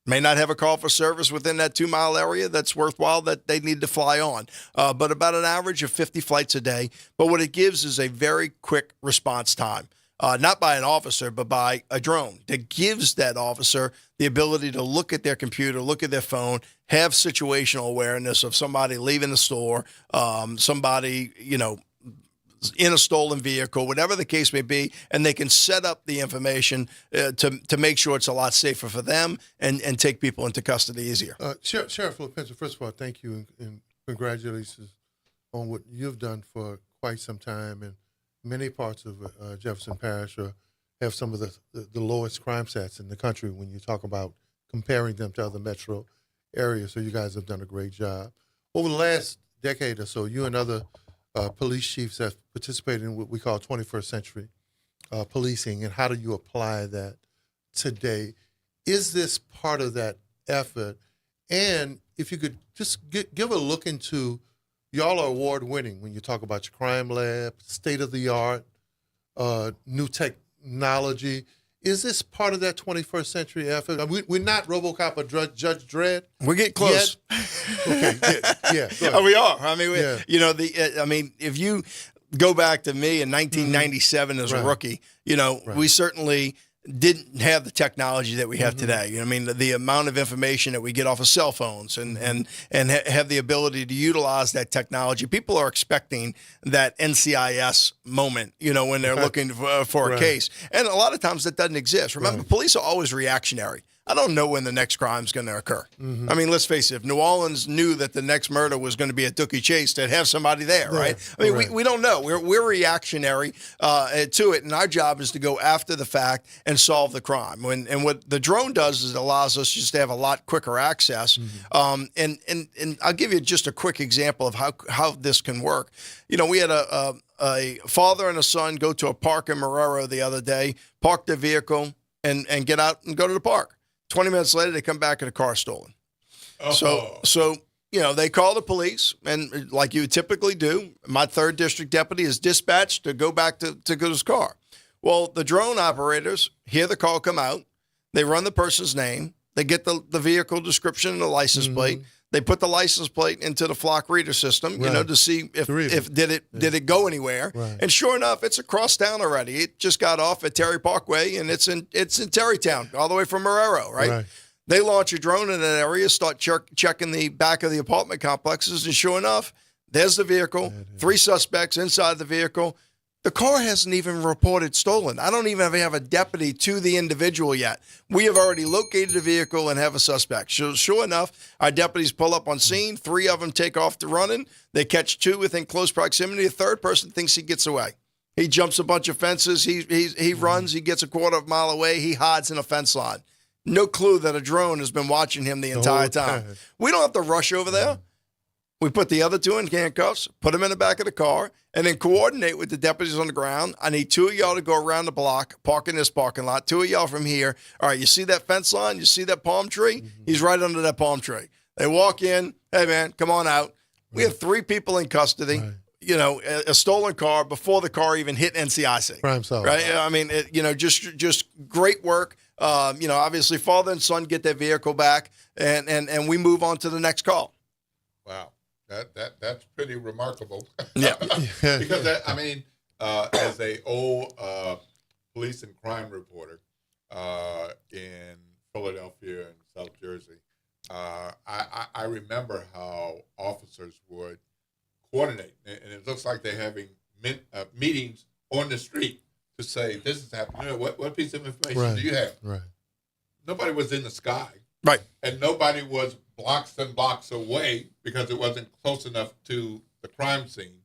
May not have a call for service within that 2-mile area that's worthwhile that they need to fly on, but about an average of 50 flights a day. But what it gives is a very quick response time, not by an officer, but by a drone that gives that officer the ability to look at their computer, look at their phone, have situational awareness of somebody leaving the store, somebody, in a stolen vehicle, whatever the case may be, and they can set up the information to make sure it's a lot safer for them and take people into custody easier. Sheriff Lopinzo, first of all, thank you and congratulations on what you've done for quite some time. And many parts of Jefferson Parish have some of the lowest crime stats in the country when you talk about comparing them to other metro areas. So you guys have done a great job. Over the last decade or so, you and other police chiefs have participated in what we call 21st century policing, and how do you apply that today? Is this part of that effort? And if you could just give a look into, y'all are award-winning when you talk about your crime lab, state-of-the-art, new technology. Is this part of that 21st century effort? We're not RoboCop or Judge Dredd. We're getting close. Okay, yeah. We are. I mean, if you go back to me in 1997 as a rookie, we certainly didn't have the technology that we have today. I mean, the amount of information that we get off of cell phones and have the ability to utilize that technology. People are expecting that NCIS moment, when they're looking for a case. And a lot of times that doesn't exist. Remember, police are always reactionary. I don't know when the next crime is going to occur. I mean, let's face it. If New Orleans knew that the next murder was going to be at Dookie Chase, they'd have somebody there, right? I mean, we don't know. We're reactionary to it, and our job is to go after the fact and solve the crime. And what the drone does is it allows us just to have a lot quicker access. And I'll give you just a quick example of how this can work. We had a father and a son go to a park in Marrero the other day, park their vehicle, and get out and go to the park. 20 minutes later, they come back and a car stolen. So they call the police, and like you typically do, my 3rd district deputy is dispatched to go back to get his car. Well, the drone operators hear the call come out. They run the person's name. They get the vehicle description and the license plate. They put the license plate into the flock reader system, to see if did it go anywhere. And sure enough, it's across town already. It just got off at Terry Parkway, and it's in Terrytown, all the way from Marrero, right? They launch a drone in that area, start checking the back of the apartment complexes, and sure enough, there's the vehicle, 3 suspects inside the vehicle. The car hasn't even reported stolen. I don't even have a deputy to the individual yet. We have already located the vehicle and have a suspect. So sure enough, our deputies pull up on scene. 3 of them take off to running. They catch 2 within close proximity. A 3rd person thinks he gets away. He jumps a bunch of fences. He runs. He gets a quarter of a mile away. He hides in a fence line. No clue that a drone has been watching him the entire time. We don't have to rush over there. We put the other two in handcuffs, put them in the back of the car, and then coordinate with the deputies on the ground. I need 2 of y'all to go around the block, park in this parking lot. 2 of y'all from here. All right, you see that fence line? You see that palm tree? He's right under that palm tree. They walk in. Hey, man, come on out. We have 3 people in custody. Right. You know, a stolen car before the car even hit NCIC. Crime solved. Right? I mean, just great work. Obviously, father and son get their vehicle back, and we move on to the next call. Wow. That's pretty remarkable. Yeah. Because, as a old police and crime reporter in Philadelphia and South Jersey, I remember how officers would coordinate, and it looks like they're having meetings on the street to say, this is happening. What piece of information do you have? Right. Nobody was in the sky. Right. And nobody was blocks and blocks away because it wasn't close enough to the crime scene.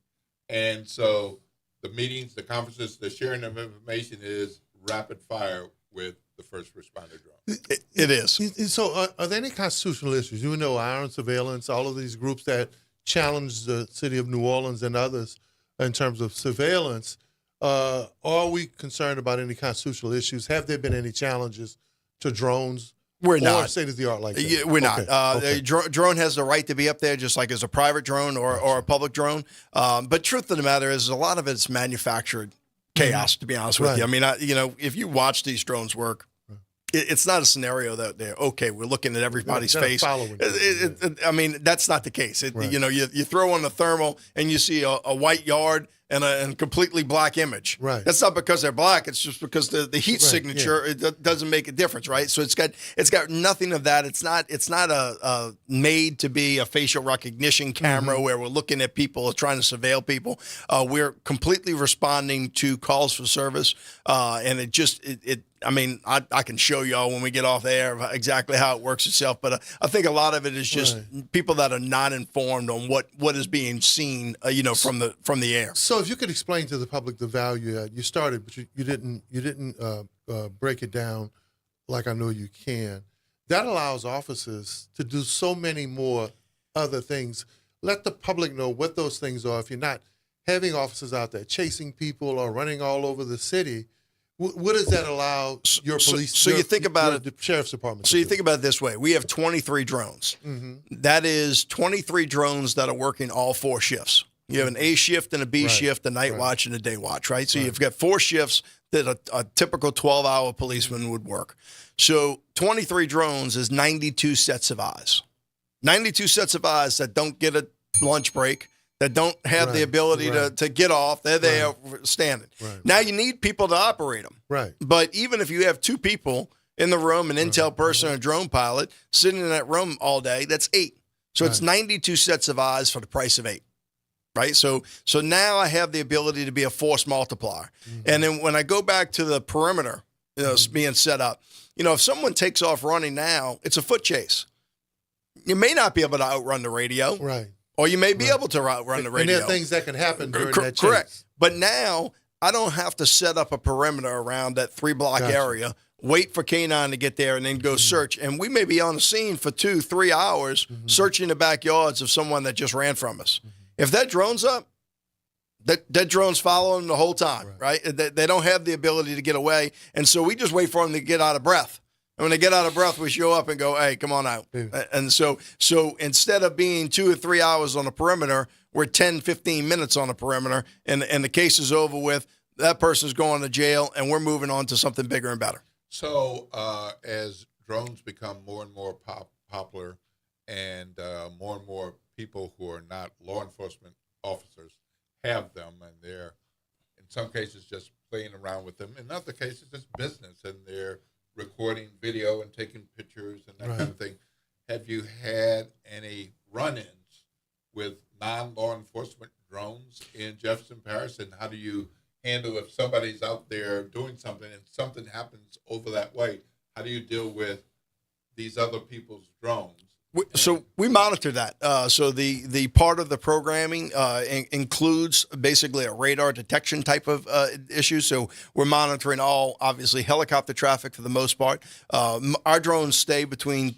And so the meetings, the conferences, the sharing of information is rapid fire with the first responder drone. It is. So are there any constitutional issues? You know, iron surveillance, all of these groups that challenge the city of New Orleans and others in terms of surveillance. Are we concerned about any constitutional issues? Have there been any challenges to drones? We're not. Or state-of-the-art like that? Yeah, we're not. Okay. Drone has the right to be up there just like as a private drone or a public drone. But truth of the matter is a lot of it's manufactured chaos, to be honest with you. I mean, if you watch these drones work, it's not a scenario that they're, okay, we're looking at everybody's face. I mean, that's not the case. You throw on the thermal and you see a white yard and a completely black image. Right. That's not because they're black. It's just because the heat signature it doesn't make a difference, right? So it's got nothing of that. It's not a made to be a facial recognition camera where we're looking at people trying to surveil people. We're completely responding to calls for service, and I can show y'all when we get off the air exactly how it works itself. But I think a lot of it is just people that are not informed on what is being seen, from the air. So if you could explain to the public the value, you started, but you didn't break it down like I know you can. That allows officers to do so many more other things. Let the public know what those things are. If you're not having officers out there chasing people or running all over the city, what does that allow your police? You think about the sheriff's department. So you think about it this way: we have 23 drones. That is 23 drones that are working all 4 shifts. You have an A shift and a B shift, a night watch and a day watch, right? So you've got 4 shifts that a typical 12-hour policeman would work. So 23 drones is 92 sets of eyes. 92 sets of eyes that don't get a lunch break, that don't have the ability to get off. They're there standing. Right. Now you need people to operate them. Right. But even if you have 2 people in the room, an intel person and a drone pilot, sitting in that room all day, that's 8. So it's 92 sets of eyes for the price of 8. Right. So now I have the ability to be a force multiplier. And then when I go back to the perimeter, being set up, if someone takes off running now, it's a foot chase. You may not be able to outrun the radio. Right. Or you may be able to outrun the radio. And there are things that can happen during that chase. Correct. But now I don't have to set up a perimeter around that 3-block area, wait for K9 to get there, and then go search. And we may be on the scene for 2-3 hours searching the backyards of someone that just ran from us. If that drone's up, that drone's following them the whole time, right? They don't have the ability to get away. And so we just wait for them to get out of breath. And when they get out of breath, we show up and go, hey, come on out. And so instead of being 2 or 3 hours on the perimeter, we're 10, 15 minutes on the perimeter, and the case is over with. That person's going to jail, and we're moving on to something bigger and better. So as drones become more and more popular and more people who are not law enforcement officers have them, and they're in some cases just playing around with them. In other cases, it's business, and they're recording video and taking pictures and that kind of thing. Have you had any run-ins with non-law enforcement drones in Jefferson Parish, and how do you handle if somebody's out there doing something and something happens over that way? How do you deal with these other people's drones? So we monitor that. So the part of the programming includes basically a radar detection type of issue. So we're monitoring all, obviously, helicopter traffic for the most part. Our drones stay between,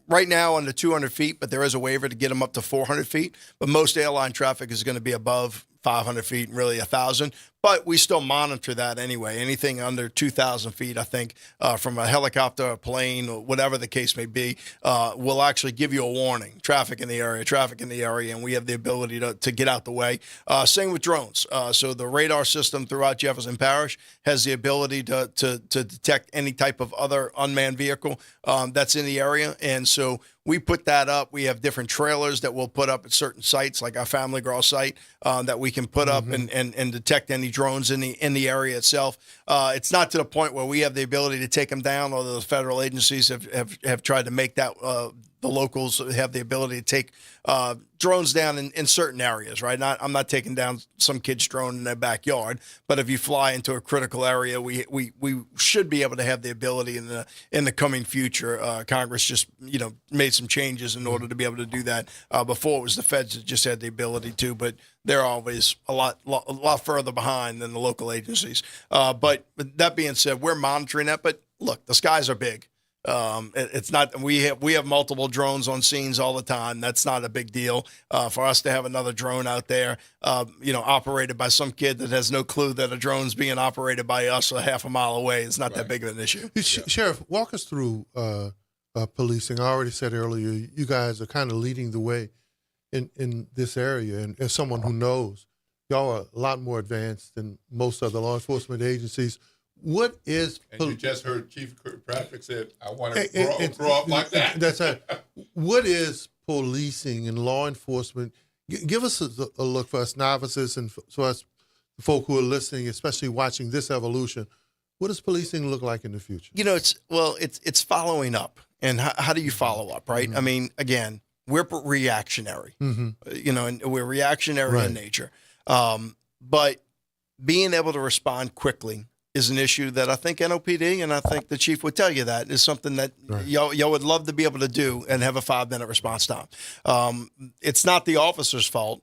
right now under 200 feet, but there is a waiver to get them up to 400 feet. But most airline traffic is going to be above 500 feet and really 1,000. But we still monitor that anyway. Anything under 2,000 feet, I think, from a helicopter, a plane, or whatever the case may be, will actually give you a warning. Traffic in the area, and we have the ability to get out the way. Same with drones. So the radar system throughout Jefferson Parish has the ability to detect any type of other unmanned vehicle that's in the area. And so we put that up. We have different trailers that we'll put up at certain sites, like our Family Girl site, that we can put up and detect any drones in the area itself. It's not to the point where we have the ability to take them down, although the federal agencies have tried to make that the locals have the ability to take drones down in certain areas, right? I'm not taking down some kid's drone in their backyard, but if you fly into a critical area, we should be able to have the ability in the coming future. Congress just made some changes in order to be able to do that. Before it was the feds that just had the ability to, but they're always a lot further behind than the local agencies. But that being said, we're monitoring that. But look, the skies are big. It's not. We have multiple drones on scenes all the time. That's not a big deal for us to have another drone out there, operated by some kid that has no clue that a drone's being operated by us a half a mile away. It's not that big of an issue. Sheriff, walk us through policing. I already said earlier, you guys are kind of leading the way in this area, and as someone who knows, y'all are a lot more advanced than most other law enforcement agencies. What is... And you just heard Chief Kirkpatrick said, I want to grow up like that. That's right. What is policing and law enforcement? Give us a look for us novices and for us folk who are listening, especially watching this evolution. What does policing look like in the future? It's following up. And how do you follow up, right? I mean, again, we're reactionary, and we're reactionary in nature. But being able to respond quickly is an issue that I think NOPD, and I think the chief would tell you that, is something that y'all would love to be able to do and have a 5-minute response time. It's not the officer's fault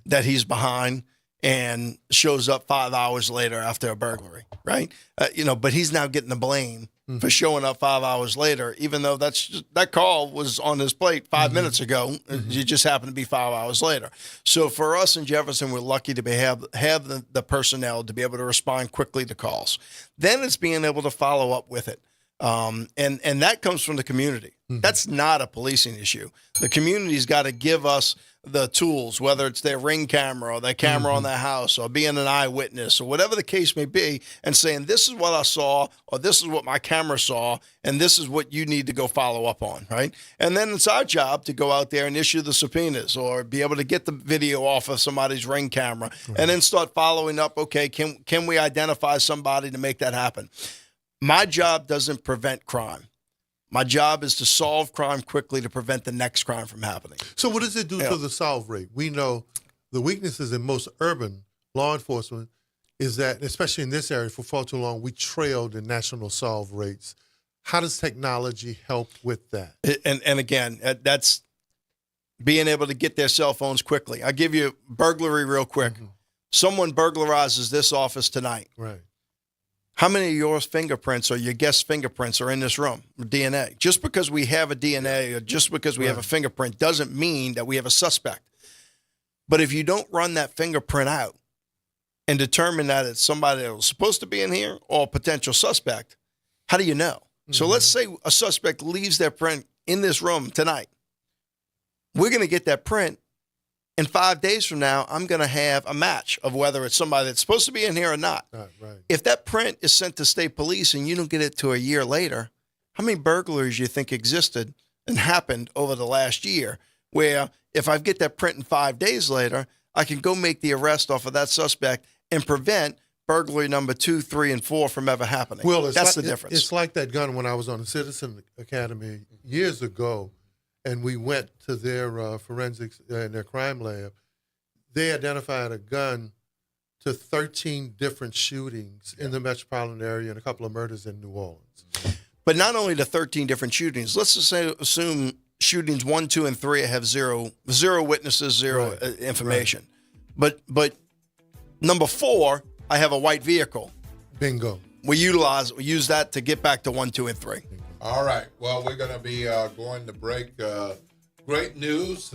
that he's behind and shows up 5 hours later after a burglary, right? But he's now getting the blame for showing up 5 hours later, even though that call was on his plate 5 minutes ago. It just happened to be 5 hours later. So for us in Jefferson, we're lucky to have the personnel to be able to respond quickly to calls. Then it's being able to follow up with it. And that comes from the community. That's not a policing issue. The community's got to give us the tools, whether it's their Ring camera or their camera on their house or being an eyewitness or whatever the case may be, and saying, this is what I saw, or this is what my camera saw, and this is what you need to go follow up on, right? And then it's our job to go out there and issue the subpoenas or be able to get the video off of somebody's Ring camera and then start following up. Okay, can we identify somebody to make that happen? My job doesn't prevent crime. My job is to solve crime quickly to prevent the next crime from happening. So what does it do to the solve rate? We know the weaknesses in most urban law enforcement is that, especially in this area, for far too long, we trailed in national solve rates. How does technology help with that? And again, that's being able to get their cell phones quickly. I'll give you burglary real quick. Someone burglarizes this office tonight. Right. How many of your fingerprints or your guest's fingerprints are in this room? DNA. Just because we have a DNA or just because we have a fingerprint doesn't mean that we have a suspect. But if you don't run that fingerprint out and determine that it's somebody that was supposed to be in here or a potential suspect, how do you know? So let's say a suspect leaves their print in this room tonight. We're going to get that print. And 5 days from now, I'm going to have a match of whether it's somebody that's supposed to be in here or not. If that print is sent to state police and you don't get it to a year later, how many burglaries you think existed and happened over the last year where if I get that print in 5 days later, I can go make the arrest off of that suspect and prevent burglary number 2, 3, and 4 from ever happening? Well, that's the difference. It's like that gun when I was on the Citizen Academy years ago. And we went to their forensics and their crime lab. They identified a gun to 13 different shootings in the metropolitan area and a couple of murders in New Orleans. But not only the 13 different shootings, let's just assume shootings 1, 2, and 3 have zero witnesses, zero information. But number 4, I have a white vehicle. Bingo. We use that to get back to 1, 2, and 3. All right. Well, we're going to be going to break. Great news,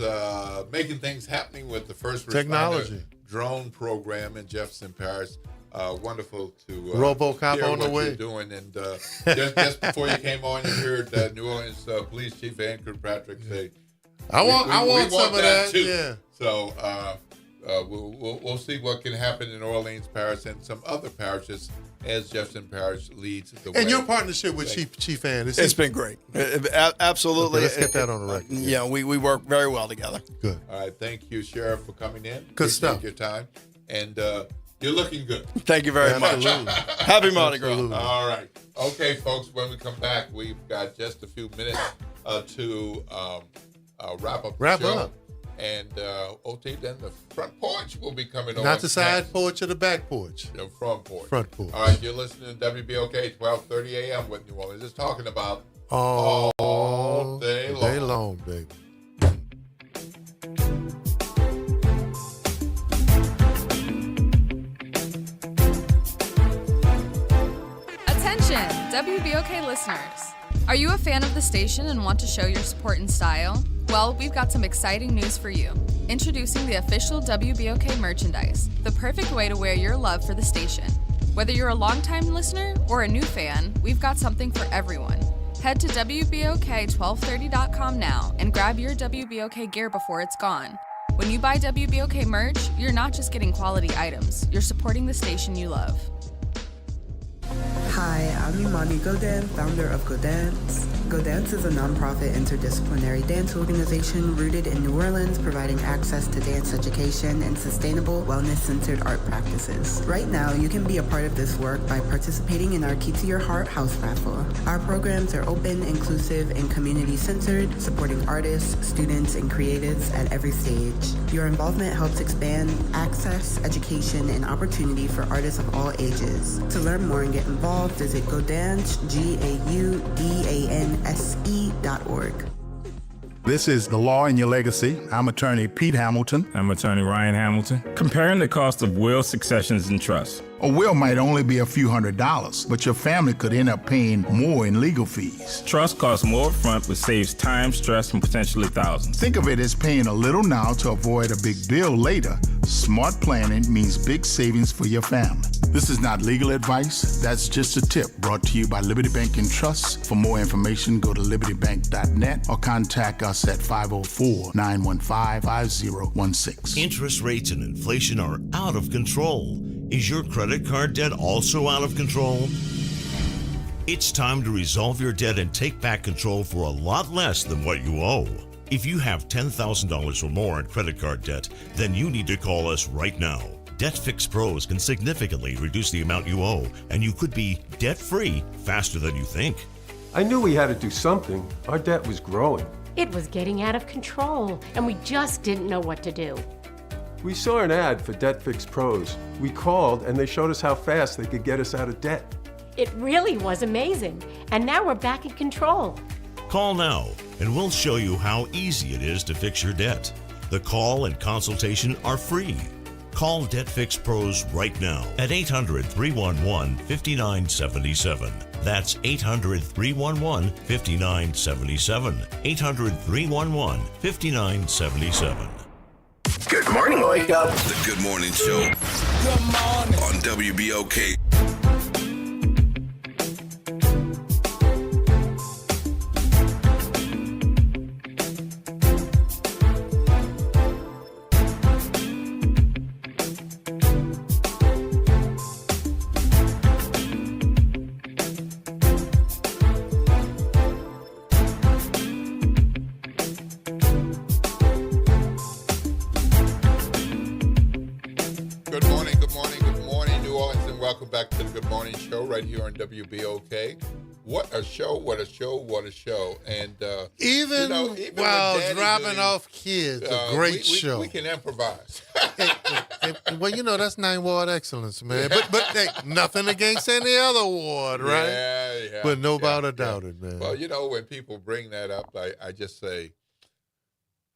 making things happening with the first responder Technology drone program in Jefferson Parish. Wonderful to RoboCop hear on the what way. you're doing. And just before you came on, you heard New Orleans Police Chief Ann Kirkpatrick say, I want some of that too. Yeah. So we'll see what can happen in Orleans Parish and some other parishes as Jefferson Parish leads the way. And your partnership with Chief Ann, It's been great. Absolutely. Okay, let's get that on the record. Yeah, we work very well together. Good. All right. Thank you, Sheriff, for coming in. Good Appreciate stuff. Your time. And you're looking good. Thank you very much. Happy Mardi Gras. All right. Okay, folks, when we come back, we've got just a few minutes to wrap up the show. And OT, then the front porch will be coming on. Not the side next. porch or the back porch. The front porch. Front porch. All right, you're listening to WBOK 1230 a.m. with New Orleans. It's talking about all day long. Day long, baby. Attention, WBOK listeners. Are you a fan of the station and want to show your support and style? Well, we've got some exciting news for you. Introducing the official WBOK merchandise, the perfect way to wear your love for the station. Whether you're a longtime listener or a new fan, we've got something for everyone. Head to WBOK1230.com now and grab your WBOK gear before it's gone. When you buy WBOK merch, you're not just getting quality items, you're supporting the station you love. Hi, I'm Imani Godin, founder of Godance. Godance is a nonprofit interdisciplinary dance organization rooted in New Orleans, providing access to dance education and sustainable, wellness-centered art practices. Right now, you can be a part of this work by participating in our Key to Your Heart house raffle. Our programs are open, inclusive, and community-centered, supporting artists, students, and creatives at every stage. Your involvement helps expand access, education, and opportunity for artists of all ages. To learn more and get involved, visit Godance, GAUDANSE.org. This is The Law in Your Legacy. I'm attorney Pete Hamilton. I'm attorney Ryan Hamilton. Comparing the cost of wills, successions, and trusts. A will might only be a few $100s, but your family could end up paying more in legal fees. Trust costs more upfront, but saves time, stress, and potentially thousands. Think of it as paying a little now to avoid a big bill later. Smart planning means big savings for your family. This is not legal advice. That's just a tip brought to you by Liberty Bank and Trust. For more information, go to libertybank.net or contact us at 504-915-5016. Interest rates and inflation are out of control. Is your credit card debt also out of control? It's time to resolve your debt and take back control for a lot less than what you owe. If you have $10,000 or more in credit card debt, then you need to call us right now. Debt Fix Pros can significantly reduce the amount you owe, and you could be debt-free faster than you think. I knew we had to do something. Our debt was growing. It was getting out of control, and we just didn't know what to do. We saw an ad for Debt Fix Pros. We called, and they showed us how fast they could get us out of debt. It really was amazing, and now we're back in control. Call now, and we'll show you how easy it is to fix your debt. The call and consultation are free. Call Debt Fix Pros right now at 800-311-5977. That's 800-311-5977. 800-311-5977. Good morning, wake up. The Good Morning Show. Good morning. On WBOK. Right here on WBOK. What a show, what a show, what a show. And even while dropping off kids, a great show. We can improvise. Well, that's 9 Ward excellence, man. But hey, nothing against any other ward, right? Yeah. But no doubt about it, man. Well, when people bring that up, I just say,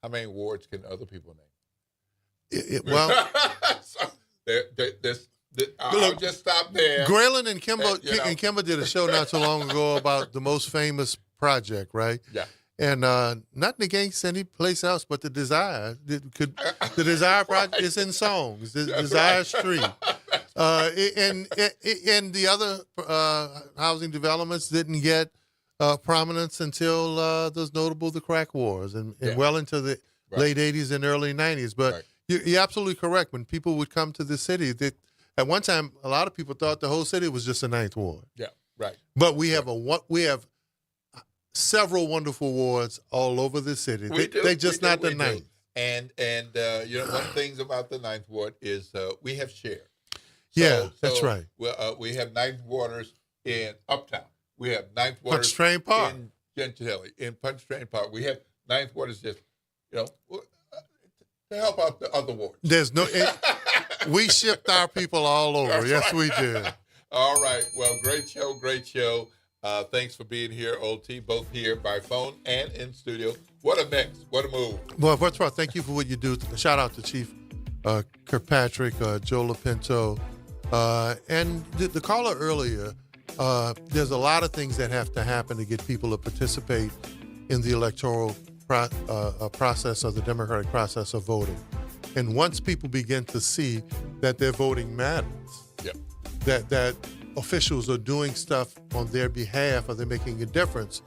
how many wards can other people name? Well, so, there's I'll just stop there. Graylin and Kimba, You know. and Kimba did a show not so long ago about the most famous project, right? Yeah. And not against any place else, but the Desire. The Desire project is in songs. The Desire Street. And the other housing developments didn't get prominence until those notable the crack wars and well into the late 80s and early 90s. But you're absolutely correct. When people would come to the city, at one time, a lot of people thought the whole city was just a Ninth Ward. Yeah, right. But we have several wonderful wards all over the city. They're just not the Ninth. And you know, one of the things about the Ninth Ward is we have shared. That's right. We have Ninth Warders in Uptown. We have Ninth Warders Punch Train Park. in Gentilly. In Punch Train Park, we have Ninth Warders just, you know, to help out the other wards. There's no. We shipped our people all over. That's Yes, right. we did. All right. Well, great show. Great show. Thanks for being here, OT, both here by phone and in studio. What a mix. What a move. Well, first of all, thank you for what you do. Shout out to Chief Kirkpatrick, Joe LaPinto, and the caller earlier. There's a lot of things that have to happen to get people to participate in the electoral process of the democratic process of voting. And once people begin to see that their voting matters, that officials are doing stuff on their behalf or they're making a difference,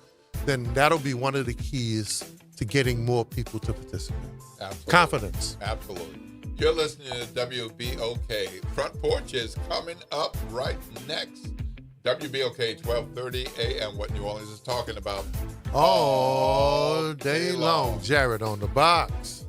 then that'll be one of the keys to getting more people to participate. Absolutely. Confidence. Absolutely. You're listening to WBOK. Front Porch is coming up right next. WBOK 1230 AM, what New Orleans is talking about All day long. Jared on the box.